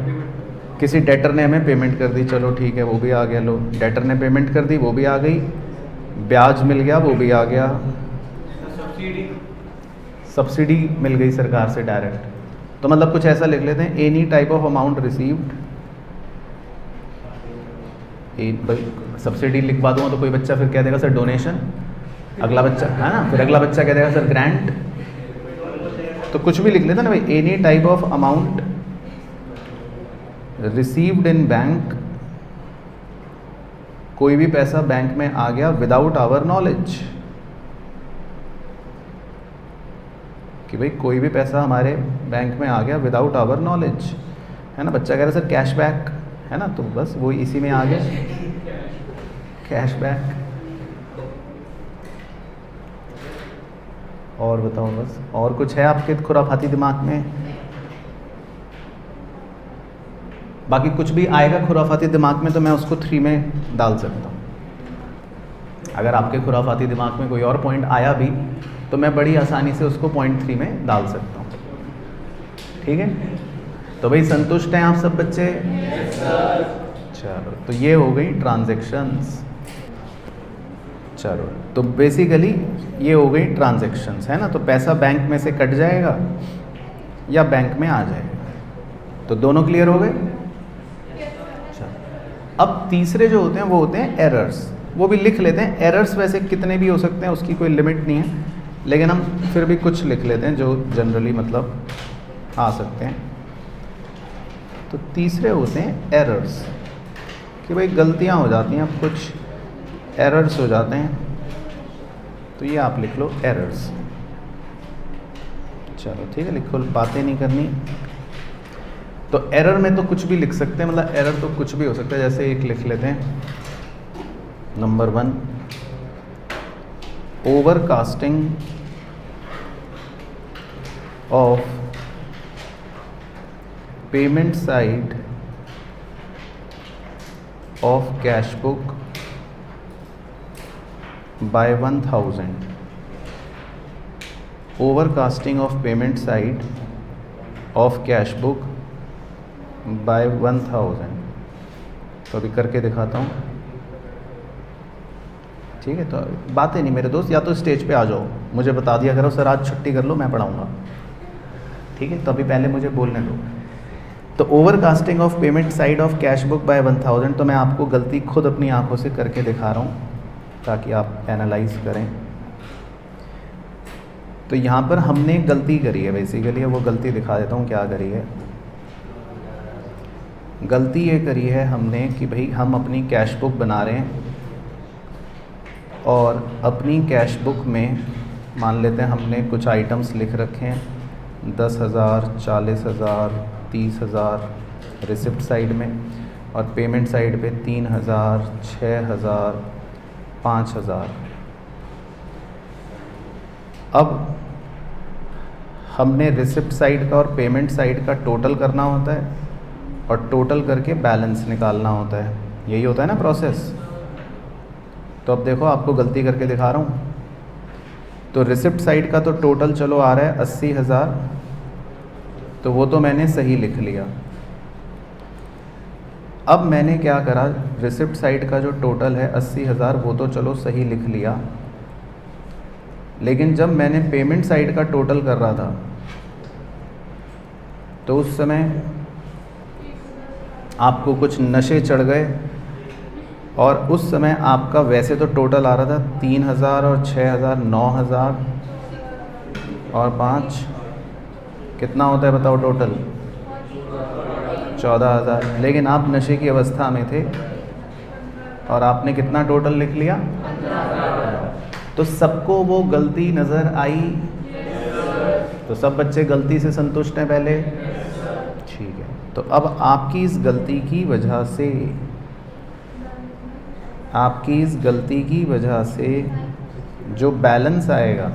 किसी डेटर ने हमें पेमेंट कर दी, चलो ठीक है वो भी आ गया। लो डेटर ने पेमेंट कर दी, वो भी आ गई, ब्याज मिल गया, वो भी आ गया, सब्सिडी मिल गई सरकार से डायरेक्ट। तो मतलब कुछ ऐसा लिख लेते हैं, any type of amount received, subsidy लिखवा दूंगा तो कोई बच्चा फिर कह देगा सर डोनेशन, अगला बच्चा है ना, फिर अगला बच्चा कह देगा सर ग्रांट, तो कुछ भी लिख लेते ना भाई, any type of amount received in bank, कोई भी पैसा बैंक में आ गया विदाउट आवर नॉलेज, कि भाई कोई भी पैसा हमारे बैंक में आ गया विदाउट आवर नॉलेज, है ना। बच्चा कह रहा है सर कैशबैक, है ना, तो बस वो इसी में आ गया कैशबैक। और बताओ बस, और कुछ है आपके खुराफाती दिमाग में? बाकी कुछ भी आएगा खुराफाती दिमाग में तो मैं उसको 3 में डाल सकता हूँ। अगर आपके खुराफाती दिमाग में कोई और पॉइंट आया भी तो मैं बड़ी आसानी से उसको पॉइंट 3 में डाल सकता हूँ, ठीक है। तो भाई संतुष्ट हैं आप सब बच्चे? चलो, तो ये हो गई ट्रांजैक्शंस। चलो, तो बेसिकली ये हो गई ट्रांजैक्शंस, है ना। तो पैसा बैंक में से कट जाएगा या बैंक में आ जाएगा, तो दोनों क्लियर हो गए। अब तीसरे जो होते हैं वो होते हैं एरर्स, वो भी लिख लेते हैं। एरर्स वैसे कितने भी हो सकते हैं, उसकी कोई लिमिट नहीं है, लेकिन हम फिर भी कुछ लिख लेते हैं जो जनरली मतलब आ सकते हैं। तो तीसरे होते हैं एरर्स, कि भाई गलतियां हो जाती हैं, अब कुछ एरर्स हो जाते हैं, तो ये आप लिख लो एरर्स। चलो ठीक है, लिखो, बातें नहीं करनी। तो एरर में तो कुछ भी लिख सकते हैं, मतलब एरर तो कुछ भी हो सकता है। जैसे एक लिख लेते हैं, number 1, overcasting of payment side of cash book by 1000, overcasting of payment side of cash book by 1000। तो अभी करके दिखाता हूँ, ठीक है। तो बातें नहीं मेरे दोस्त, या तो स्टेज पे आ जाओ, मुझे बता दिया करो सर आज छुट्टी कर लो, मैं पढ़ाऊँगा, ठीक है। तो अभी पहले मुझे बोलने दो। तो overcasting of payment side of cash book by 1000, तो मैं आपको गलती खुद अपनी आंखों से करके दिखा रहा हूँ ताकि आप एनालाइज करें। तो यहाँ पर हमने गलती करी है बेसिकली, वो गलती दिखा देता हूँ क्या करी है। गलती ये करी है हमने कि भाई हम अपनी कैश बुक बना रहे हैं और अपनी कैश बुक में मान लेते हैं हमने कुछ आइटम्स लिख रखे हैं, 10,000, 40,000, 30,000 रिसिप्ट साइड में, और पेमेंट साइड पे 3,000, 6,000, 5,000। अब हमने रिसिप्ट साइड का और पेमेंट साइड का टोटल करना होता है और टोटल करके बैलेंस निकालना होता है, यही होता है ना प्रोसेस। तो अब देखो आपको गलती करके दिखा रहा हूँ। तो रिसिप्ट साइड का तो टोटल चलो आ रहा है 80,000, तो वो तो मैंने सही लिख लिया। अब मैंने क्या करा, रिसिप्ट साइड का जो टोटल है 80,000 वो तो चलो सही लिख लिया, लेकिन जब मैंने पेमेंट साइड का टोटल कर रहा था तो उस समय आपको कुछ नशे चढ़ गए और उस समय आपका वैसे तो टोटल आ रहा था 3,000 और 6,000, 9,000 और 5, कितना होता है बताओ टोटल? 14,000। लेकिन आप नशे की अवस्था में थे और आपने कितना टोटल लिख लिया? तो सबको वो गलती नज़र आई? तो सब बच्चे गलती से संतुष्ट हैं पहले? ठीक है। तो अब आपकी इस गलती की वजह से, आपकी इस गलती की वजह से जो बैलेंस आएगा,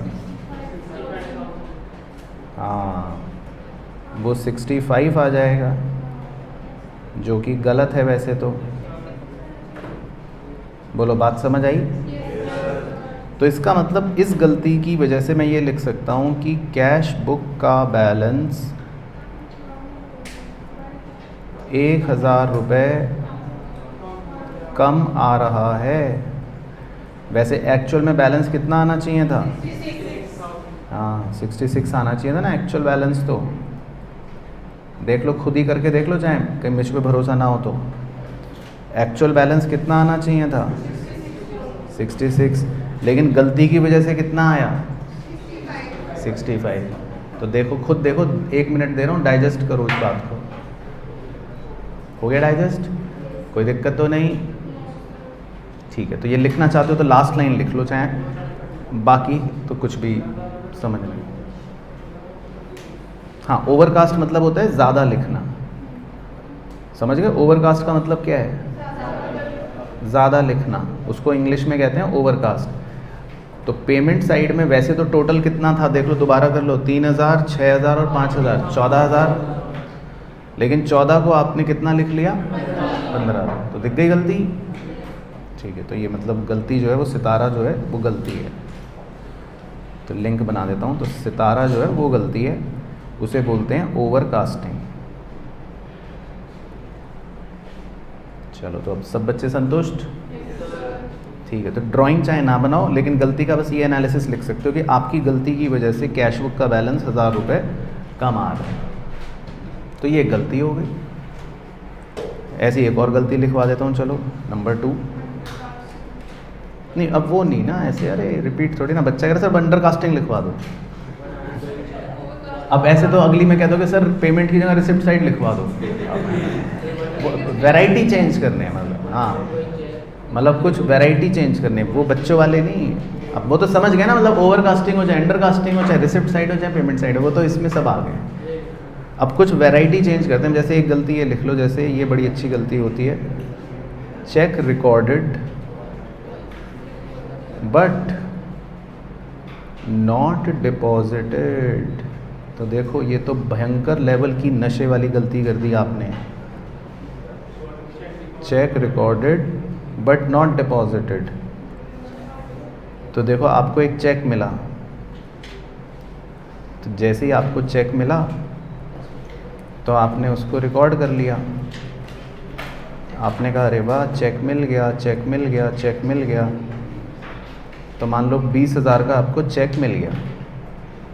हाँ, वो 65 आ जाएगा, जो कि गलत है वैसे तो। बोलो बात समझ आई? तो इसका मतलब इस गलती की वजह से मैं ये लिख सकता हूँ कि कैश बुक का बैलेंस 1,000 रुपये कम आ रहा है। वैसे एक्चुअल में बैलेंस कितना आना चाहिए था? हाँ, 66 आना चाहिए था ना एक्चुअल बैलेंस। तो देख लो, खुद ही करके देख लो, चाहे कहीं मुझ पे भरोसा ना हो तो। एक्चुअल बैलेंस कितना आना चाहिए था? 66, लेकिन गलती की वजह से कितना आया? 65। तो तो देखो, खुद देखो, 1 मिनट दे रहा हूँ, डाइजेस्ट करो इस बात को। हो गया डाइजेस्ट? कोई दिक्कत तो नहीं? ठीक है, तो ये लिखना चाहते हो तो लास्ट लाइन लिख लो, चाहे बाकी तो कुछ भी समझ नहीं। हाँ, ओवरकास्ट मतलब होता है ज़्यादा लिखना, समझ गए? ओवरकास्ट का मतलब क्या है? ज़्यादा लिखना, उसको इंग्लिश में कहते हैं ओवरकास्ट। तो पेमेंट साइड में वैसे तो टोटल कितना था, देख लो, दोबारा कर लो, 3000, 6000 और 5000, 14000। लेकिन 14 को आपने कितना लिख लिया? 15। तो दिख गई गलती? ठीक है, तो ये मतलब गलती जो है वो सितारा जो है वो गलती है। तो लिंक बना देता हूँ। तो सितारा जो है वो गलती है, उसे बोलते हैं ओवरकास्टिंग। चलो, तो अब सब बच्चे संतुष्ट? ठीक है, तो ड्राइंग चाहे ना बनाओ, लेकिन गलती का बस ये एनालिसिस लिख सकते हो कि आपकी गलती की वजह से कैश बुक का बैलेंस 1000 रुपये कम आ रहा है, तो ये गलती हो गई। ऐसी एक और गलती लिखवा देता हूँ, चलो नंबर 2। नहीं, अब वो नहीं ना ऐसे, अरे रिपीट थोड़ी ना, बच्चा कह रहा सर अंडर कास्टिंग लिखवा दो। अब ऐसे तो अगली में कह दो कि सर पेमेंट की जगह रिसिप्ट साइड लिखवा दो। वैरायटी चेंज करने हैं, मतलब हाँ, मतलब कुछ वैरायटी चेंज करने, वो बच्चों वाले नहीं। अब वो तो समझ गए ना, मतलब ओवर कास्टिंग हो चाहे अंडर कास्टिंग हो, चाहे रिसिप्ट साइड हो चाहे पेमेंट साइड हो, वो तो इसमें सब आ गए। अब कुछ वैरायटी चेंज करते हैं। जैसे एक गलती ये लिख लो, जैसे ये बड़ी अच्छी गलती होती है, cheque recorded but not deposited. तो देखो, ये तो भयंकर लेवल की नशे वाली गलती कर दी आपने। Cheque recorded but not deposited. तो देखो, आपको एक चेक मिला, तो जैसे ही आपको चेक मिला तो आपने उसको रिकॉर्ड कर लिया। आपने कहा अरे वाह, चेक मिल गया, चेक मिल गया, चेक मिल गया। तो मान लो 20,000 का आपको चेक मिल गया,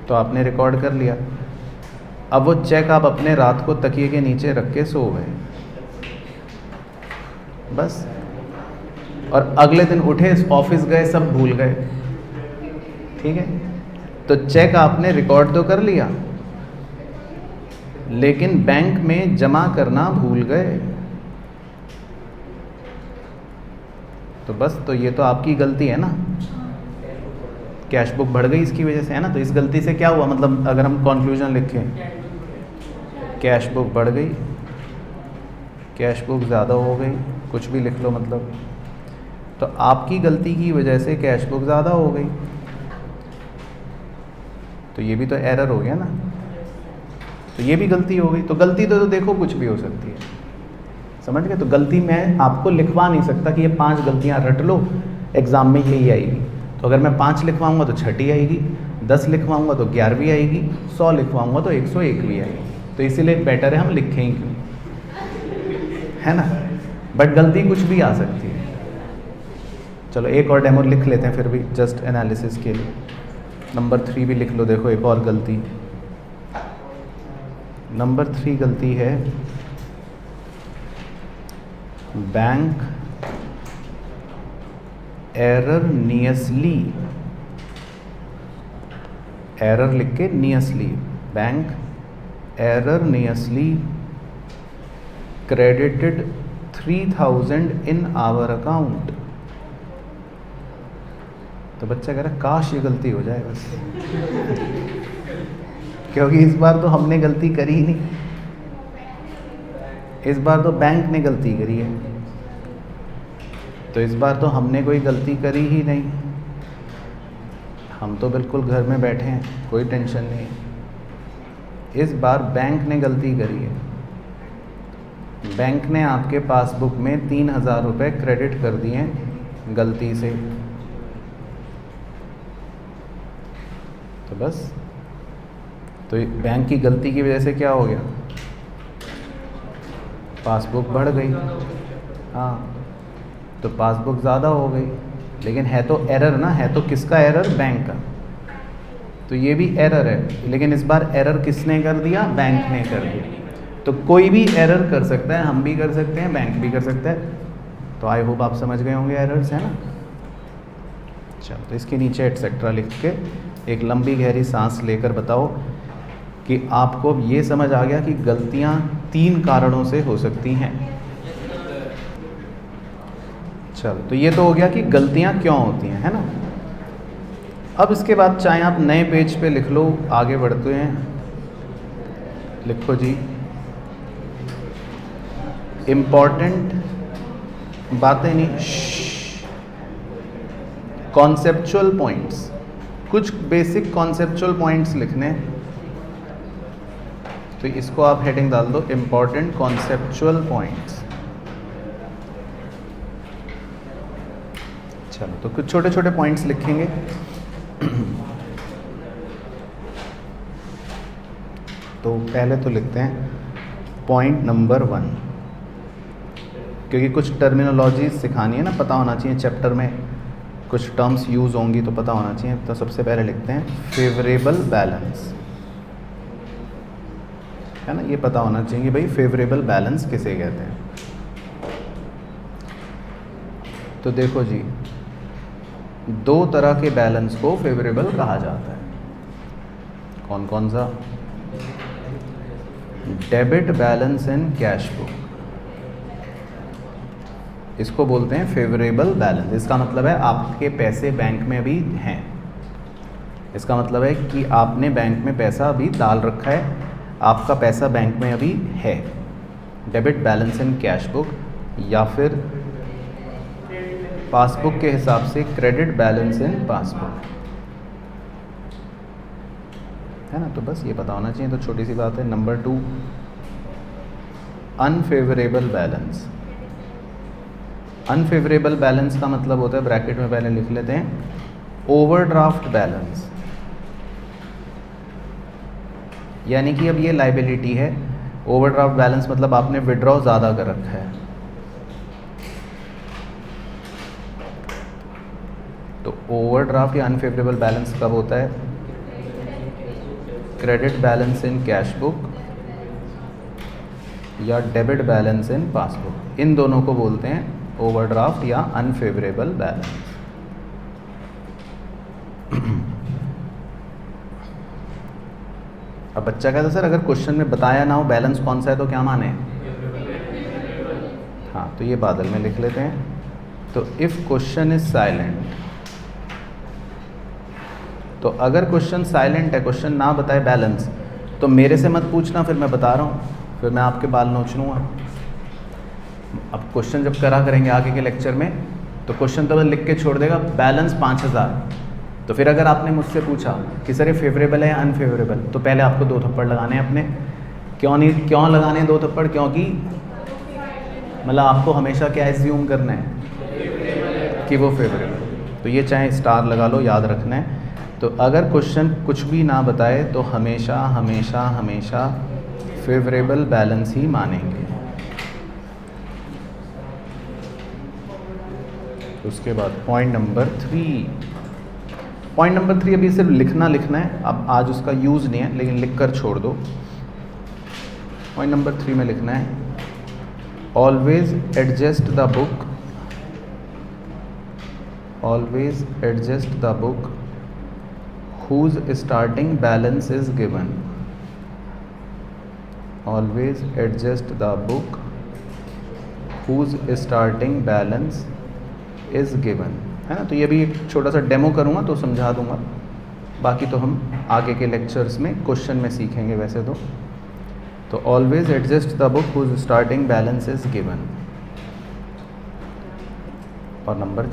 तो आपने रिकॉर्ड कर लिया। अब वो चेक आप अपने रात को तकिए के नीचे रख के सो गए, बस। और अगले दिन उठे, ऑफिस गए, सब भूल गए। ठीक है, तो चेक आपने रिकॉर्ड तो कर लिया, लेकिन बैंक में जमा करना भूल गए। तो बस, तो ये तो आपकी गलती है ना, कैश बुक बढ़ गई इसकी वजह से, है ना। तो इस गलती से क्या हुआ, मतलब अगर हम कंक्लूजन लिखें, कैश बुक बढ़ गई, कैश बुक ज़्यादा हो गई, कुछ भी लिख लो, मतलब तो आपकी गलती की वजह से कैश बुक ज़्यादा हो गई। तो ये भी तो एरर हो गया ना, तो ये भी गलती हो गई। तो गलती तो देखो कुछ भी हो सकती है, समझ गए। तो गलती मैं आपको लिखवा नहीं सकता कि ये 5 गलतियां रट लो, एग्ज़ाम में यही आएगी। तो अगर मैं 5 लिखवाऊंगा तो 6ठी आएगी, 10 लिखवाऊंगा तो 11वीं आएगी, 100 लिखवाऊंगा तो 101वीं आएगी। तो इसीलिए बेटर है हम लिखें ही क्यों, है ना। बट गलती कुछ भी आ सकती है। चलो एक और डेमो लिख लेते हैं फिर भी, जस्ट एनालिसिस के लिए। नंबर 3 भी लिख लो, देखो एक और गलती। नंबर 3 गलती है, बैंक एररनियसली, एरर लिख के नियसली, bank एररनियसली credited 3000 in our account। तो बच्चा कह रहा है काश ये गलती हो जाए बस क्योंकि इस बार तो हमने गलती करी ही नहीं, इस बार तो बैंक ने गलती करी है, तो इस बार तो हमने कोई गलती करी ही नहीं, हम तो बिल्कुल घर में बैठे हैं, कोई टेंशन नहीं। इस बार बैंक ने गलती करी है, बैंक ने आपके पासबुक में 3000 रुपये क्रेडिट कर दिए गलती से। तो बस, तो बैंक की गलती की वजह से क्या हो गया, पासबुक बढ़ गई। हाँ, तो पासबुक ज़्यादा हो गई, लेकिन है तो एरर ना, है तो किसका एरर, बैंक का। तो ये भी एरर है, लेकिन इस बार एरर किसने कर दिया, बैंक ने कर दिया। तो कोई भी एरर कर सकता है, हम भी कर सकते हैं, बैंक भी कर सकता है। तो आई होप आप समझ गए होंगे एरर्स, है ना। चलो, तो इसके नीचे एटसेट्रा लिख के एक लंबी गहरी सांस लेकर बताओ कि आपको अब ये समझ आ गया कि गलतियाँ 3 कारणों से हो सकती हैं। चलो, तो ये तो हो गया कि गलतियाँ क्यों होती हैं, है ना। अब इसके बाद चाहे आप नए पेज पे लिख लो, आगे बढ़ते हैं। लिखो जी, इम्पॉर्टेंट बातें नहीं, कॉन्सेप्चुअल पॉइंट्स, कुछ बेसिक कॉन्सेप्चुअल पॉइंट्स लिखने। तो इसको आप हेडिंग डाल दो, इम्पॉर्टेंट कॉन्सेप्चुअल पॉइंट्स। चलो, तो कुछ छोटे छोटे पॉइंट्स लिखेंगे। तो पहले तो लिखते हैं पॉइंट नंबर 1, क्योंकि कुछ टर्मिनोलॉजी सिखानी है ना, पता होना चाहिए। चैप्टर में कुछ टर्म्स यूज़ होंगी तो पता होना चाहिए। तो सबसे पहले लिखते हैं फेवरेबल बैलेंस, है ना। ये पता होना चाहिए कि भाई फेवरेबल बैलेंस किसे कहते हैं। तो देखो जी, 2 तरह के बैलेंस को फेवरेबल कहा जाता है। कौन कौन सा? डेबिट बैलेंस इन कैश बुक, इसको बोलते हैं फेवरेबल बैलेंस। इसका मतलब है आपके पैसे बैंक में अभी हैं। इसका मतलब है कि आपने बैंक में पैसा अभी डाल रखा है, आपका पैसा बैंक में अभी है। डेबिट बैलेंस इन कैश बुक, या फिर पासबुक के हिसाब से क्रेडिट बैलेंस इन पासबुक, है ना। तो बस ये पता होना चाहिए। तो छोटी सी बात है। Number 2, unfavourable balance. Unfavourable balance का मतलब होता है, ब्रैकेट में पहले लिख लेते हैं, ओवरड्राफ्ट बैलेंस। यानी कि अब ये लाइबिलिटी है। ओवरड्राफ्ट बैलेंस मतलब आपने विड्रॉ ज़्यादा कर रखा है। तो ओवरड्राफ्ट या अनफेवरेबल बैलेंस कब होता है? क्रेडिट बैलेंस इन कैश बुक या डेबिट बैलेंस इन पासबुक, इन दोनों को बोलते हैं ओवरड्राफ्ट या अनफेवरेबल बैलेंस। अब बच्चा कहता है सर अगर क्वेश्चन में बताया ना हो बैलेंस कौन सा है तो क्या माने? हाँ, तो ये बादल में लिख लेते हैं। तो इफ़ क्वेश्चन इज साइलेंट, तो अगर क्वेश्चन साइलेंट है, क्वेश्चन ना बताए बैलेंस, तो मेरे से मत पूछना, फिर मैं बता रहा हूँ, फिर मैं आपके बाल नोच लूँगा। अब क्वेश्चन जब करा करेंगे आगे के लेक्चर में, तो क्वेश्चन तो लिख के छोड़ देगा बैलेंस 5000। तो फिर अगर आपने मुझसे पूछा कि सर ये फेवरेबल है या अनफेवरेबल, तो पहले आपको 2 थप्पड़ लगाने हैं अपने। क्यों लगाने हैं 2 थप्पड़? क्योंकि मतलब आपको हमेशा क्या एज्यूम करना है कि वो फेवरेबल। तो ये चाहे स्टार लगा लो, याद रखना है। तो अगर क्वेश्चन कुछ भी ना बताए तो हमेशा हमेशा हमेशा फेवरेबल बैलेंस ही मानेंगे। उसके बाद पॉइंट नंबर 3। पॉइंट नंबर 3 अभी सिर्फ लिखना है, अब आज उसका यूज़ नहीं है, लेकिन लिख कर छोड़ दो। पॉइंट नंबर 3 में लिखना है, always adjust the book, always adjust the book whose starting balance is given, always adjust the book whose starting balance is given, है ना। तो ये भी एक छोटा सा डेमो करूँगा तो समझा दूँगा, बाकी तो हम आगे के लेक्चर्स में क्वेश्चन में सीखेंगे वैसे तो always adjust the book whose starting balance is given। और नंबर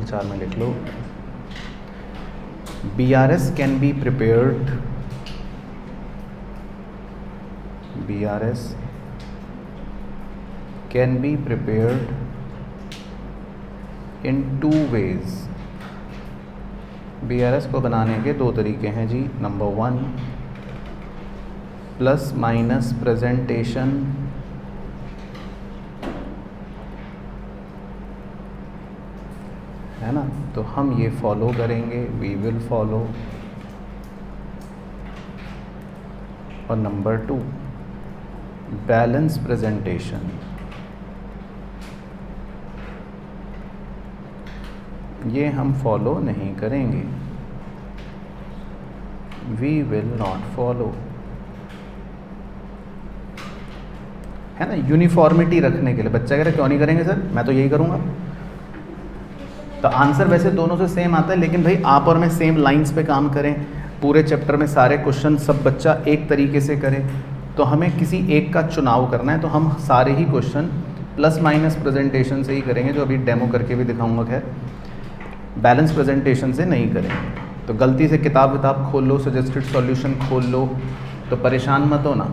4 में लिख लो, BRS can be prepared, BRS can be prepared in 2 ways। BRS को बनाने के 2 तरीके हैं जी। नंबर 1, प्लस माइनस प्रेजेंटेशन, है ना। तो हम ये फॉलो करेंगे, वी विल फॉलो। और नंबर 2, बैलेंस प्रेजेंटेशन, ये हम फॉलो नहीं करेंगे। वी विल नॉट फॉलो, है ना, यूनिफॉर्मिटी रखने के लिए। बच्चा कह रहा है क्यों नहीं करेंगे सर, मैं तो यही करूँगा। तो आंसर वैसे दोनों से सेम आता है, लेकिन भाई आप और मैं सेम लाइंस पे काम करें, पूरे चैप्टर में सारे क्वेश्चन सब बच्चा एक तरीके से करे, तो हमें किसी एक का चुनाव करना है। तो हम सारे ही क्वेश्चन प्लस माइनस प्रेजेंटेशन से ही करेंगे, जो अभी डेमो करके भी दिखाऊंगा। खैर बैलेंस प्रेजेंटेशन से नहीं करेंगे। तो गलती से किताब खोल लो, सजेस्टेड सॉल्यूशन खोल लो, तो परेशान मत हो ना,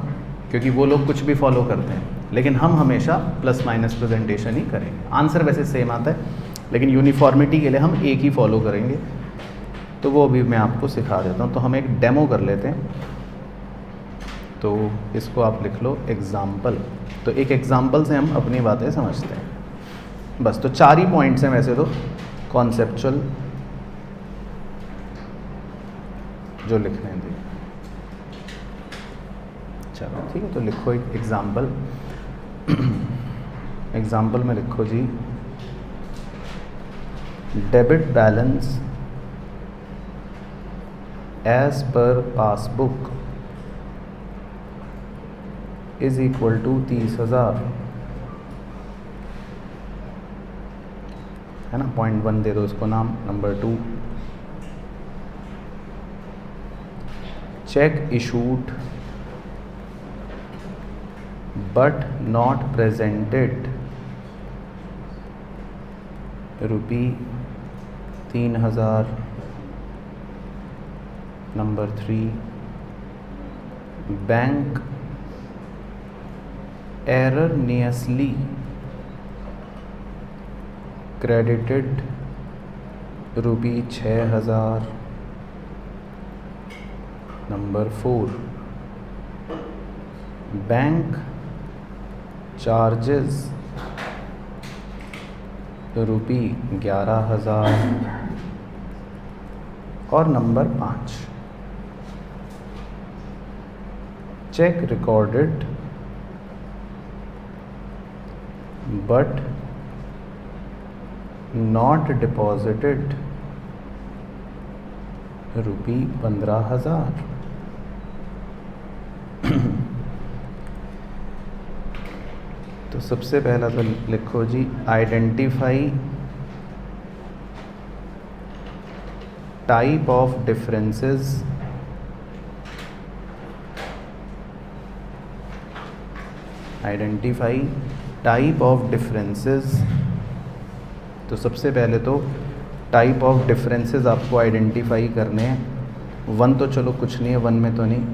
क्योंकि वो लोग कुछ भी फॉलो करते हैं, लेकिन हम हमेशा प्लस माइनस प्रेजेंटेशन ही करेंगे। आंसर वैसे सेम आता है, लेकिन यूनिफॉर्मिटी के लिए हम एक ही फॉलो करेंगे। तो वो भी मैं आपको सिखा देता हूँ। तो हम एक डेमो कर लेते हैं। तो इसको आप लिख लो एग्ज़ाम्पल। तो एक एग्ज़ाम्पल से हम अपनी बातें समझते हैं बस। तो 4 ही पॉइंट्स हैं वैसे तो कॉन्सेप्चुअल जो लिखने हैं। चलो ठीक है, तो लिखो एक एग्ज़ाम्पल। एग्ज़ाम्पल में लिखो जी, debit balance as per passbook is equal to 30,000, है ना। पॉइंट 1 दे दो इसको नाम। Number 2, cheque issued but not presented ₹3,000। Number 3, bank erroneously credited ₹6,000। Number 4, bank charges ₹11,000। और number 5, cheque recorded but not deposited ₹15,000। तो सबसे पहला तो लिखो जी, identify type of differences identify type of differences. तो सबसे पहले तो टाइप ऑफ डिफरेंसेस आपको आइडेंटिफाई करने हैं। 1 तो चलो कुछ नहीं है, 1 में तो नहीं।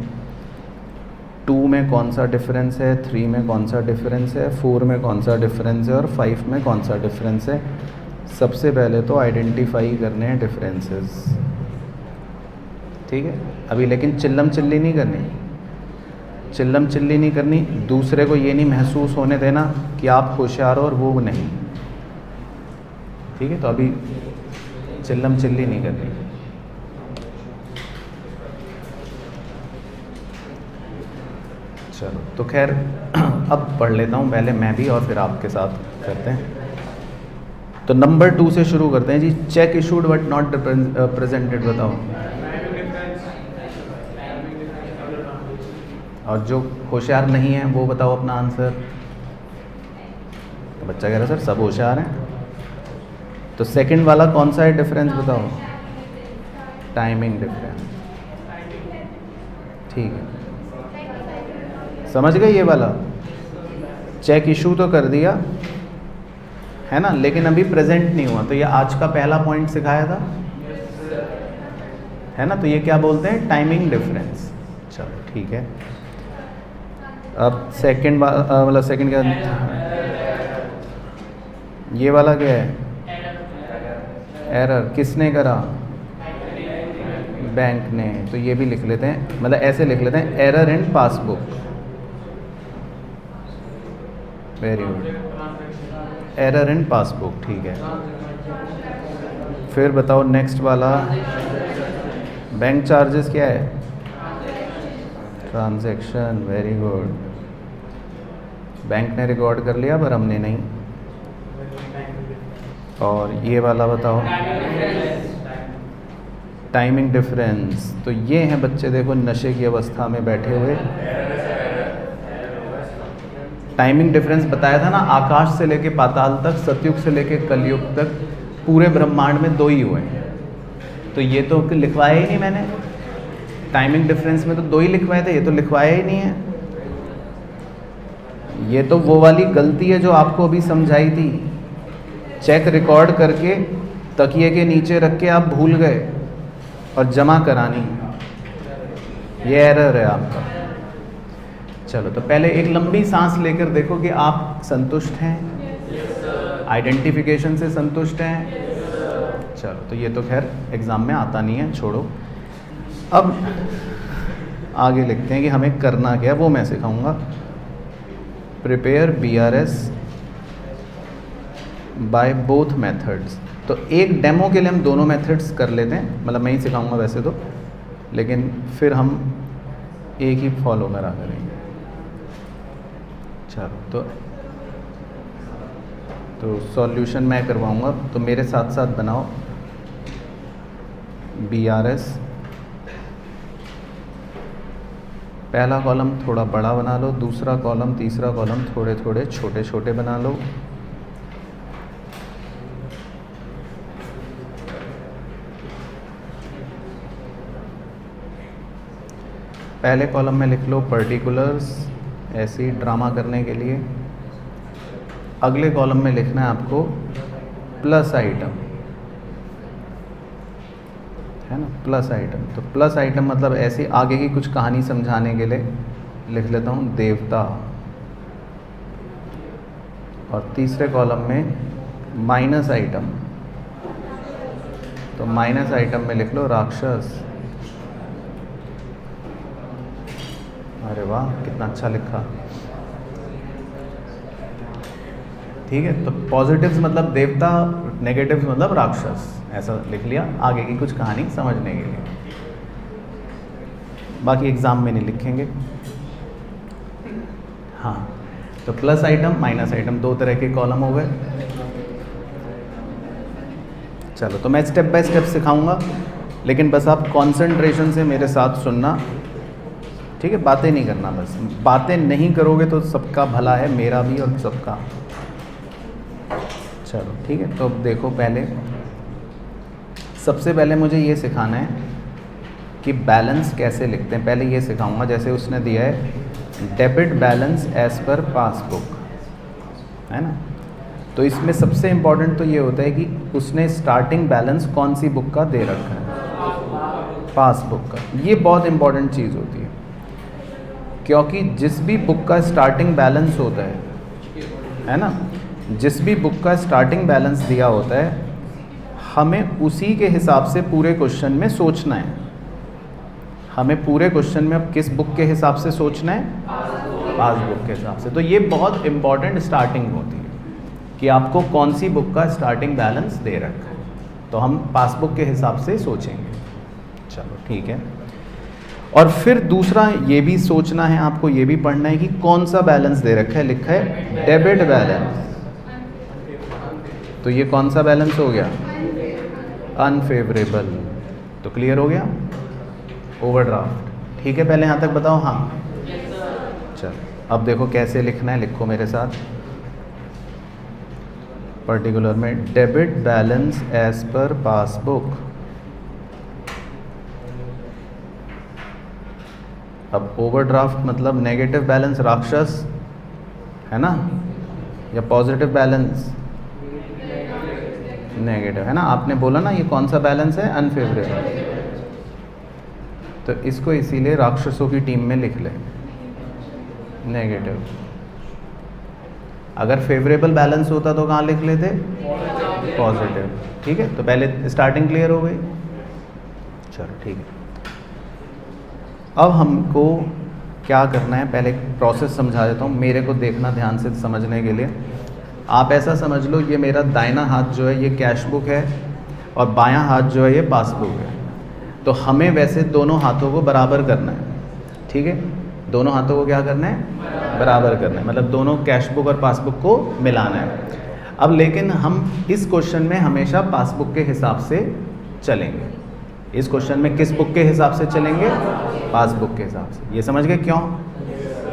2 में कौन सा डिफरेंस है, 3 में कौन सा डिफरेंस है, 4 में कौन सा डिफरेंस है, और 5 में कौन सा डिफरेंस है। सबसे पहले तो आइडेंटिफाई करने हैं डिफरेंसेस, ठीक है। अभी लेकिन चिल्लम चिल्ली नहीं करनी, चिल्लम चिल्ली नहीं करनी। दूसरे को ये नहीं महसूस होने देना कि आप होशियार हो और वो नहीं, ठीक है। तो अभी चिल्लम चिल्ली नहीं करनी। चलो तो खैर अब पढ़ लेता हूँ पहले मैं भी, और फिर आपके साथ करते हैं। तो नंबर 2 से शुरू करते हैं जी। Cheque issued but not presented, बताओ। और जो होशियार नहीं है वो बताओ अपना आंसर। तो बच्चा कह रहा है सर सब होशियार हैं। तो सेकंड वाला कौन सा है डिफरेंस, बताओ। टाइमिंग डिफरेंस, ठीक है। समझ गए ये वाला। चेक इशू तो कर दिया है ना, लेकिन अभी प्रेजेंट नहीं हुआ। तो ये आज का पहला पॉइंट सिखाया था, है ना। तो ये क्या बोलते हैं, टाइमिंग डिफरेंस। चलो ठीक है। अब सेकंड मतलब सेकंड क्या, ये वाला क्या है, एरर। किसने करा, बैंक ने। तो ये भी लिख लेते हैं, मतलब ऐसे लिख लेते हैं, error in passbook. Very good, error in passbook, ठीक है। फिर बताओ नेक्स्ट वाला, बैंक चार्जेस क्या है, ट्रांजैक्शन। वेरी गुड, बैंक ने रिकॉर्ड कर लिया पर हमने नहीं। और ये वाला बताओ, टाइमिंग डिफरेंस, तो ये हैं बच्चे देखो नशे की अवस्था में बैठे हुए। टाइमिंग डिफरेंस बताया था ना, आकाश से लेके पाताल तक, सतयुग से लेके कलयुग तक पूरे ब्रह्मांड में 2 ही हुए हैं। तो ये तो लिखवाया ही नहीं मैंने, टाइमिंग डिफरेंस में तो 2 ही लिखवाए थे, ये तो लिखवाया ही नहीं है। ये तो वो वाली गलती है जो आपको अभी समझाई थी, चेक रिकॉर्ड करके तकिए के नीचे रख के आप भूल गए और जमा करानी, ये एरर है आपका। चलो तो पहले एक लंबी सांस लेकर देखो कि आप संतुष्ट हैं, आइडेंटिफिकेशन से संतुष्ट हैं। चलो तो ये तो खैर एग्ज़ाम में आता नहीं है, छोड़ो। अब आगे लिखते हैं कि हमें करना क्या है, वो मैं सिखाऊंगा। Prepare BRS by both methods. तो एक डेमो के लिए हम दोनों मेथड्स कर लेते हैं, मतलब मैं ही सिखाऊंगा वैसे तो, लेकिन फिर हम एक ही फॉलो करा करेंगे। चलो तो सॉल्यूशन मैं करवाऊंगा, तो मेरे साथ साथ बनाओ BRS। पहला कॉलम थोड़ा बड़ा बना लो, दूसरा कॉलम तीसरा कॉलम थोड़े थोड़े छोटे छोटे बना लो। पहले कॉलम में लिख लो पर्टिकुलर्स, ऐसे ही ड्रामा करने के लिए। अगले कॉलम में लिखना है आपको प्लस आइटम, है ना, प्लस आइटम। तो प्लस आइटम मतलब ऐसे आगे की कुछ कहानी समझाने के लिए लिख लेता हूँ देवता। और तीसरे कॉलम में माइनस आइटम, तो माइनस आइटम में लिख लो राक्षस। अरे वाह कितना अच्छा लिखा, ठीक है। तो पॉजिटिव्स मतलब देवता, नेगेटिव्स मतलब राक्षस, ऐसा लिख लिया आगे की कुछ कहानी समझने के लिए। बाकी एग्ज़ाम में नहीं लिखेंगे। हाँ, तो प्लस आइटम माइनस आइटम 2 तरह के कॉलम हो गए। चलो तो मैं स्टेप बाय स्टेप सिखाऊंगा, लेकिन बस आप कंसंट्रेशन से मेरे साथ सुनना, ठीक है। बातें नहीं करना, बस बातें नहीं करोगे तो सबका भला है, मेरा भी और सबका। चलो ठीक है, तो अब देखो पहले सबसे पहले मुझे ये सिखाना है कि बैलेंस कैसे लिखते हैं। पहले ये सिखाऊंगा, जैसे उसने दिया है debit balance as per passbook, है ना। तो इसमें सबसे इम्पॉर्टेंट तो ये होता है कि उसने स्टार्टिंग बैलेंस कौन सी बुक का दे रखा है, पासबुक का। ये बहुत इम्पॉर्टेंट चीज़ होती है, क्योंकि जिस भी बुक का स्टार्टिंग बैलेंस होता है ना, जिस भी बुक का स्टार्टिंग बैलेंस दिया होता है, हमें उसी के हिसाब से पूरे क्वेश्चन में सोचना है। हमें पूरे क्वेश्चन में अब किस बुक के हिसाब से सोचना है, पासबुक के हिसाब से। तो ये बहुत इम्पॉर्टेंट स्टार्टिंग होती है कि आपको कौन सी बुक का स्टार्टिंग बैलेंस दे रखा है, तो हम पासबुक के हिसाब से सोचेंगे। चलो ठीक है। और फिर दूसरा ये भी सोचना है आपको, ये भी पढ़ना है कि कौन सा बैलेंस दे रखा है। लिखा है डेबिट बैलेंस, तो ये कौन सा बैलेंस हो गया, अनफेवरेबल। तो क्लियर हो गया, ओवरड्राफ्ट। ठीक है, पहले यहाँ तक बताओ। हाँ चलो अब देखो कैसे लिखना है, लिखो मेरे साथ। पर्टिकुलर में debit balance as per passbook. अब ओवरड्राफ्ट मतलब नेगेटिव बैलेंस राक्षस, है ना, या पॉजिटिव बैलेंस नेगेटिव, है ना। आपने बोला ना ये कौन सा बैलेंस है, अनफेवरेबल। तो इसको इसीलिए राक्षसों की टीम में लिख ले, नेगेटिव। अगर फेवरेबल बैलेंस होता तो कहाँ लिख लेते, पॉजिटिव। ठीक है, तो पहले स्टार्टिंग क्लियर हो गई। चलो ठीक है, अब हमको क्या करना है, पहले प्रोसेस समझा देता हूँ, मेरे को देखना ध्यान से समझने के लिए। आप ऐसा समझ लो, ये मेरा दाहिना हाथ जो है ये कैश बुक है और बायां हाथ जो है ये पासबुक है। तो हमें वैसे दोनों हाथों को बराबर करना है, ठीक है। दोनों हाथों को क्या करना है, बराबर करना है, मतलब दोनों कैश बुक और पासबुक को मिलाना है। अब लेकिन हम इस क्वेश्चन में हमेशा पासबुक के हिसाब से चलेंगे, इस क्वेश्चन में किस बुक के हिसाब से चलेंगे? पासबुक के हिसाब से। ये समझ गए क्यों?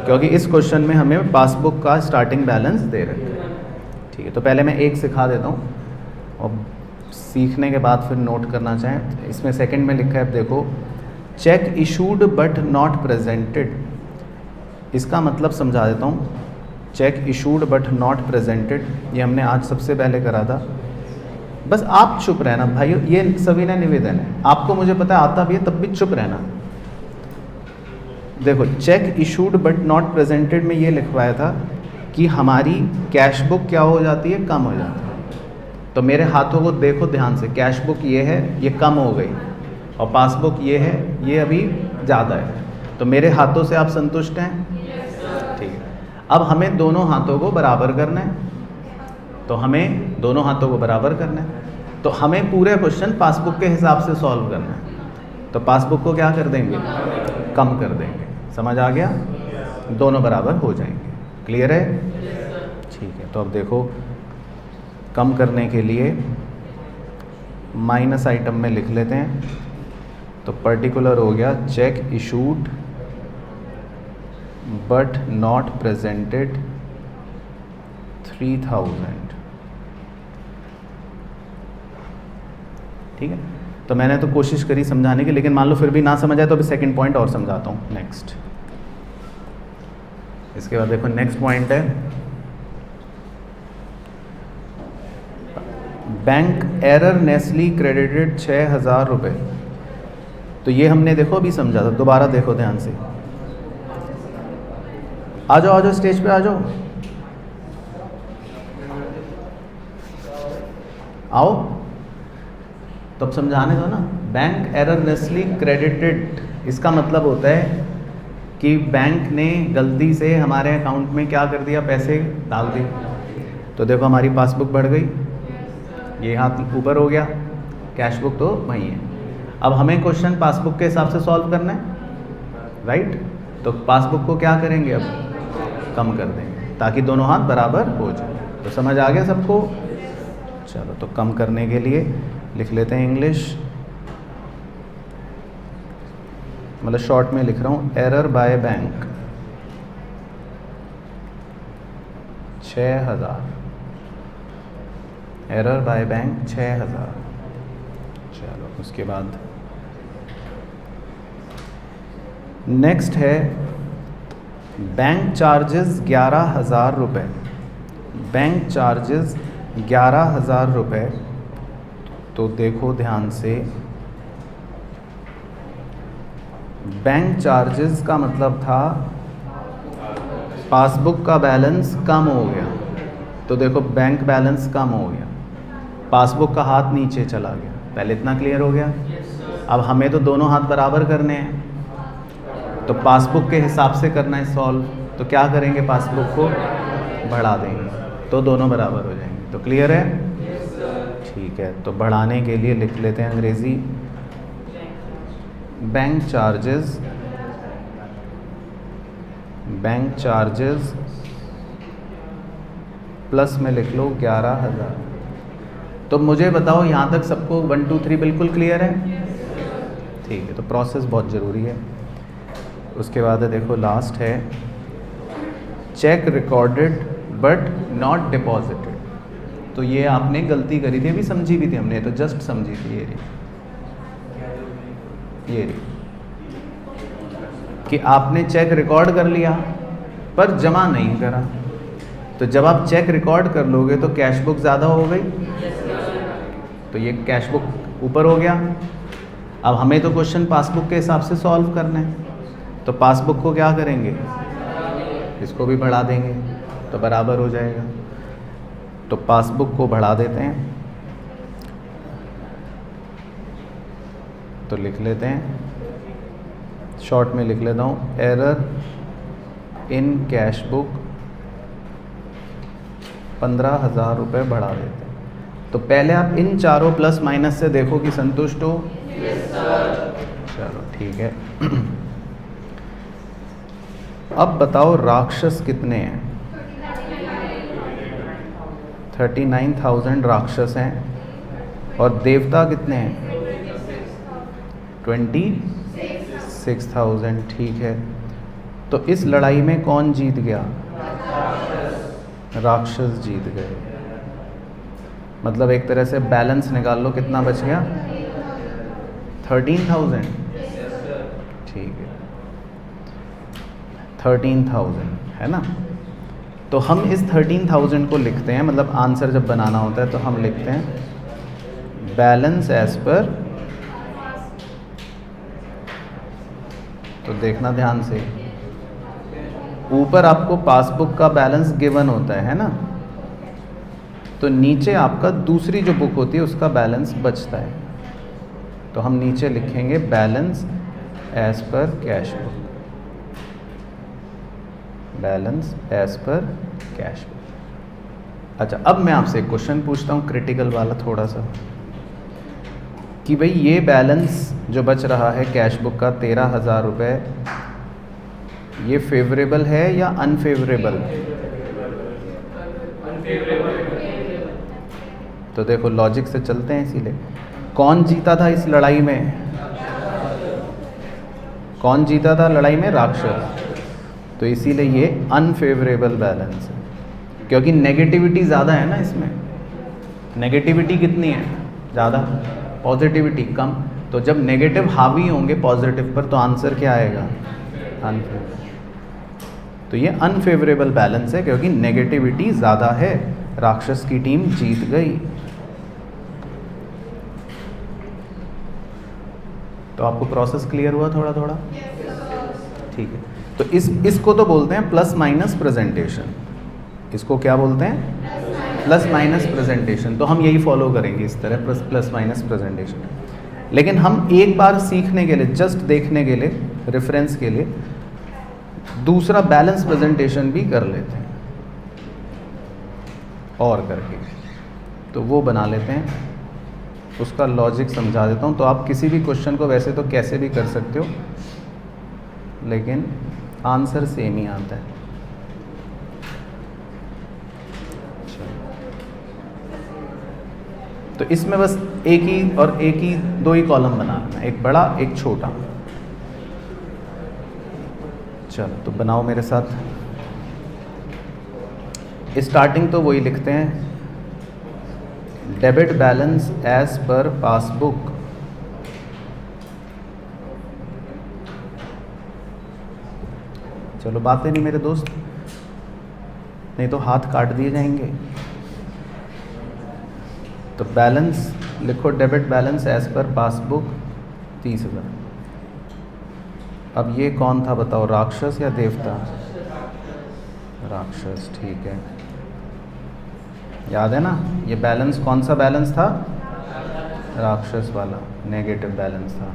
क्योंकि इस क्वेश्चन में हमें पासबुक का स्टार्टिंग बैलेंस दे रखे हैं। ठीक है, तो पहले मैं एक सिखा देता हूँ और सीखने के बाद फिर नोट करना चाहें। इसमें सेकंड में लिखा है, देखो, check issued but not presented. इसका मतलब समझा देता हूँ। Check issued but not presented, ये हमने आज सबसे पहले करा था। बस आप चुप रहना भाइयों, ये सविनय निवेदन है। आपको मुझे पता है आता भी है, तब भी चुप रहना। देखो, check issued but not presented में ये लिखवाया था कि हमारी कैश बुक क्या हो जाती है? कम हो जाती है। तो मेरे हाथों को देखो ध्यान से, कैश बुक ये है, ये कम हो गई, और पासबुक ये है, ये अभी ज़्यादा है। तो मेरे हाथों से आप संतुष्ट हैं? ठीक है। अब हमें दोनों हाथों को बराबर करना है, तो हमें दोनों हाथों को बराबर करना है, तो हमें पूरे क्वेश्चन पासबुक के हिसाब से सॉल्व करना है। तो पासबुक को क्या कर देंगे? कम कर देंगे। समझ आ गया? दोनों बराबर हो जाएंगे। क्लियर है? ठीक है, तो अब देखो, कम करने के लिए माइनस आइटम में लिख लेते हैं। तो पर्टिकुलर हो गया check issued but not presented 3000। ठीक है, तो मैंने तो कोशिश करी समझाने की, लेकिन मान लो फिर भी ना समझ आए तो अभी सेकंड पॉइंट और समझाता हूँ। नेक्स्ट, इसके बाद देखो नेक्स्ट पॉइंट है, बैंक एरर नेस्ली क्रेडिटेड 6000 रुपये। तो ये हमने देखो अभी समझा था, दोबारा देखो ध्यान से। आ जाओ स्टेज पे आ जाओ, आओ, तो अब समझाने दो ना। बैंक एरर नेस्ली क्रेडिटेड, इसका मतलब होता है कि बैंक ने गलती से हमारे अकाउंट में क्या कर दिया? पैसे डाल दिए। तो देखो हमारी पासबुक बढ़ गई, ये हाथ ऊपर हो गया, कैश बुक तो वहीं है। अब हमें क्वेश्चन पासबुक के हिसाब से सॉल्व करना है, राइट? तो पासबुक को क्या करेंगे? अब कम कर देंगे ताकि दोनों हाथ बराबर हो जाए। तो समझ आ गया सबको? चलो, तो कम करने के लिए लिख लेते हैं इंग्लिश, मतलब शॉर्ट में लिख रहा हूँ, error by bank 6000। Error by bank 6000। चलो, उसके बाद नेक्स्ट है बैंक चार्जेस 11,000 रुपये। बैंक चार्जेस 11,000 रुपये। तो देखो ध्यान से, बैंक चार्जेस का मतलब था पासबुक का बैलेंस कम हो गया। तो देखो बैंक बैलेंस कम हो गया, पासबुक का हाथ नीचे चला गया। पहले इतना क्लियर हो गया? अब हमें तो दोनों हाथ बराबर करने हैं, तो पासबुक के हिसाब से करना है सॉल्व। तो क्या करेंगे? पासबुक को बढ़ा देंगे, तो दोनों बराबर हो जाएंगे। तो क्लियर है? ठीक है, तो बढ़ाने के लिए लिख लेते हैं अंग्रेज़ी, बैंक चार्जेस प्लस में लिख लो 11,000। तो मुझे बताओ यहाँ तक सबको 1 2 3 बिल्कुल क्लियर है? ठीक है, तो प्रोसेस बहुत ज़रूरी है। उसके बाद है, देखो लास्ट है, cheque recorded but not deposited. तो ये आपने गलती करी थी, अभी समझी भी थी हमने, तो जस्ट समझी थी ये रही कि आपने चेक रिकॉर्ड कर लिया पर जमा नहीं करा। तो जब आप चेक रिकॉर्ड कर लोगे तो कैश बुक ज़्यादा हो गई, तो ये कैश बुक ऊपर हो गया। अब हमें तो क्वेश्चन पासबुक के हिसाब से सॉल्व करना है, तो पासबुक को क्या करेंगे? इसको भी बढ़ा देंगे, तो बराबर हो जाएगा। तो पासबुक को बढ़ा देते हैं, तो लिख लेते हैं, शॉर्ट में लिख लेता हूँ, एरर इन कैश बुक 15,000 रुपये बढ़ा देते हैं। तो पहले आप इन चारों प्लस माइनस से देखो कि संतुष्ट हो। चलो ठीक है। अब बताओ राक्षस कितने हैं? 39,000 राक्षस हैं, और देवता कितने हैं? 26,000, ठीक है। तो इस लड़ाई में कौन जीत गया? राक्षस जीत गए। मतलब एक तरह से बैलेंस निकाल लो, कितना बच गया? 13,000, ठीक है, 13,000 है ना। तो हम इस 13,000 को लिखते हैं, मतलब आंसर जब बनाना होता है तो हम लिखते हैं बैलेंस एज पर, तो देखना ध्यान से, ऊपर आपको पासबुक का बैलेंस गिवन होता है ना, तो नीचे आपका दूसरी जो बुक होती है उसका बैलेंस बचता है। तो हम नीचे लिखेंगे balance as per cash book, balance as per cash book. अच्छा, अब मैं आपसे एक क्वेश्चन पूछता हूँ, क्रिटिकल वाला थोड़ा सा, कि भाई ये बैलेंस जो बच रहा है कैश बुक का 13,000 रुपये, ये फेवरेबल है या अनफेवरेबल? तो देखो लॉजिक से चलते हैं, इसीलिए कौन जीता था इस लड़ाई में? कौन जीता था लड़ाई में? राक्षस। तो इसीलिए ये अनफेवरेबल बैलेंस है, क्योंकि नेगेटिविटी ज़्यादा है ना इसमें। नेगेटिविटी कितनी है? ज़्यादा, पॉजिटिविटी कम। तो जब नेगेटिव हावी होंगे पॉजिटिव पर तो आंसर क्या आएगा? अनफेवरेबल। तो ये अनफेवरेबल बैलेंस है क्योंकि नेगेटिविटी ज़्यादा है, राक्षस की टीम जीत गई। तो आपको प्रोसेस क्लियर हुआ थोड़ा थोड़ा? ठीक है। तो इसको तो बोलते हैं प्लस माइनस प्रेजेंटेशन। इसको क्या बोलते हैं? Plus minus presentation. तो हम यही फॉलो करेंगे इस तरह, प्लस माइनस प्रेजेंटेशन। लेकिन हम एक बार सीखने के लिए, जस्ट देखने के लिए, रेफरेंस के लिए, दूसरा बैलेंस प्रेजेंटेशन भी कर लेते हैं और करके, तो वो बना लेते हैं। उसका लॉजिक समझा देता हूँ। तो आप किसी भी क्वेश्चन को वैसे तो कैसे भी कर सकते हो, लेकिन आंसर सेम ही आता है। तो इसमें बस एक ही और एक ही, दो ही कॉलम बनाना है, एक बड़ा एक छोटा। चलो तो बनाओ मेरे साथ। स्टार्टिंग तो वही लिखते हैं, debit balance as per passbook. चलो बातें नहीं मेरे दोस्त, नहीं तो हाथ काट दिए जाएंगे। तो बैलेंस लिखो, debit balance as per passbook 30,000। अब ये कौन था बताओ, राक्षस या देवता? राक्षस, ठीक है। याद है ना, ये बैलेंस कौन सा बैलेंस था? राक्षस वाला, नेगेटिव बैलेंस था।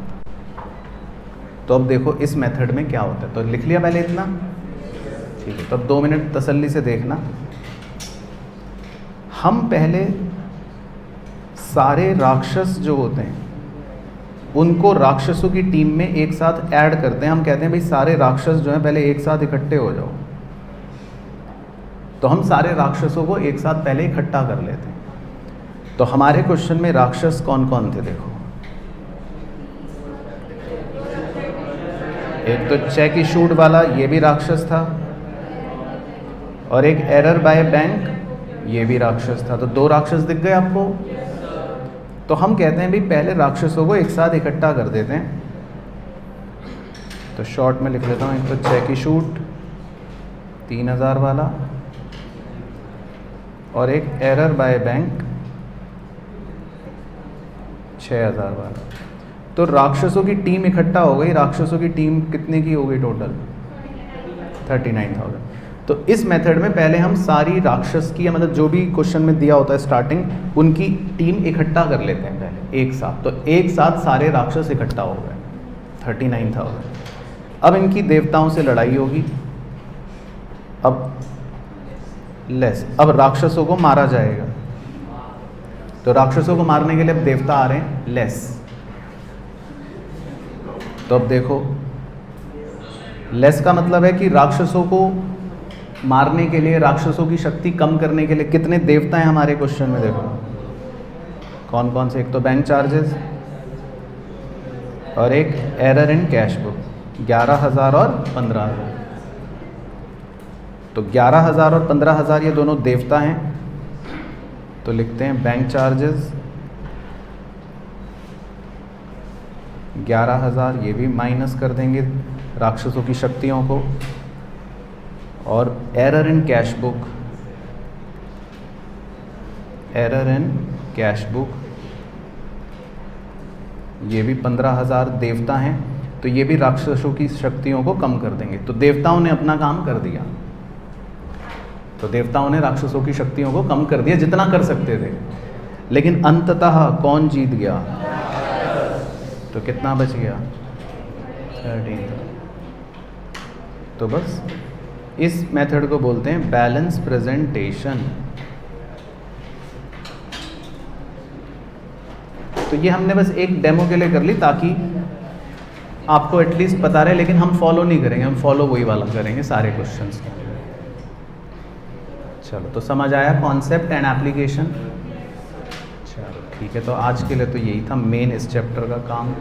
तो अब देखो इस मेथड में क्या होता है। तो लिख लिया पहले इतना, ठीक है। तो अब 2 मिनट तसल्ली से देखना। हम पहले सारे राक्षस जो होते हैं उनको राक्षसों की टीम में एक साथ ऐड करते हैं। हम कहते हैं भाई सारे राक्षस जो हैं पहले एक साथ इकट्ठे हो जाओ। तो हम सारे राक्षसों को एक साथ पहले इकट्ठा कर लेते हैं। तो हमारे क्वेश्चन में राक्षस कौन कौन थे देखो, एक तो चेक इशूड वाला, ये भी राक्षस था, और एक एरर बाय बैंक, ये भी राक्षस था। तो 2 राक्षस दिख गए आपको। तो हम कहते हैं भाई पहले राक्षसों को एक साथ इकट्ठा कर देते हैं। तो शॉर्ट में लिख लेता हूँ, एक तो चेक इशूड 3,000 वाला, और एक एरर बाय बैंक 6,000 वाला। तो राक्षसों की टीम इकट्ठा हो गई। राक्षसों की टीम कितने की हो गई टोटल? 39,000। तो इस मेथड में पहले हम सारी राक्षस की, मतलब जो भी क्वेश्चन में दिया होता है स्टार्टिंग, उनकी टीम इकट्ठा कर लेते हैं पहले एक साथ। तो एक साथ सारे राक्षस इकट्ठा हो गए, 39,000। अब इनकी देवताओं से लड़ाई होगी। अब लेस, अब राक्षसों को मारा जाएगा। तो राक्षसों को मारने के लिए अब देवता आ रहे हैं लेस। तो अब देखो, लेस का मतलब है कि राक्षसों को मारने के लिए, राक्षसों की शक्ति कम करने के लिए कितने देवता हैं हमारे क्वेश्चन में देखो, कौन कौन से। एक तो बैंक चार्जेस, और एक एरर इन कैश बुक, 11,000 और 15,000। तो 11,000 और 15,000 ये दोनों देवता हैं, तो लिखते हैं बैंक चार्जेस 11,000, ये भी माइनस कर देंगे राक्षसों की शक्तियों को, और error in cash book, error in cash book ये भी 15,000 देवता हैं, तो ये भी राक्षसों की शक्तियों को कम कर देंगे। तो देवताओं ने अपना काम कर दिया, तो देवताओं ने राक्षसों की शक्तियों को कम कर दिया जितना कर सकते थे। लेकिन अंततः कौन जीत गया? तो कितना बच गया? 13। तो बस इस मेथड को बोलते हैं बैलेंस प्रेजेंटेशन। तो ये हमने बस एक डेमो के लिए कर ली ताकि आपको एटलीस्ट पता रहे, लेकिन हम फॉलो नहीं करेंगे, हम फॉलो वही वाला करेंगे सारे क्वेश्चंस को। चलो, तो समझ आया कॉन्सेप्ट एंड एप्लीकेशन? चलो ठीक है, तो आज के लिए तो यही था मेन इस चैप्टर का काम।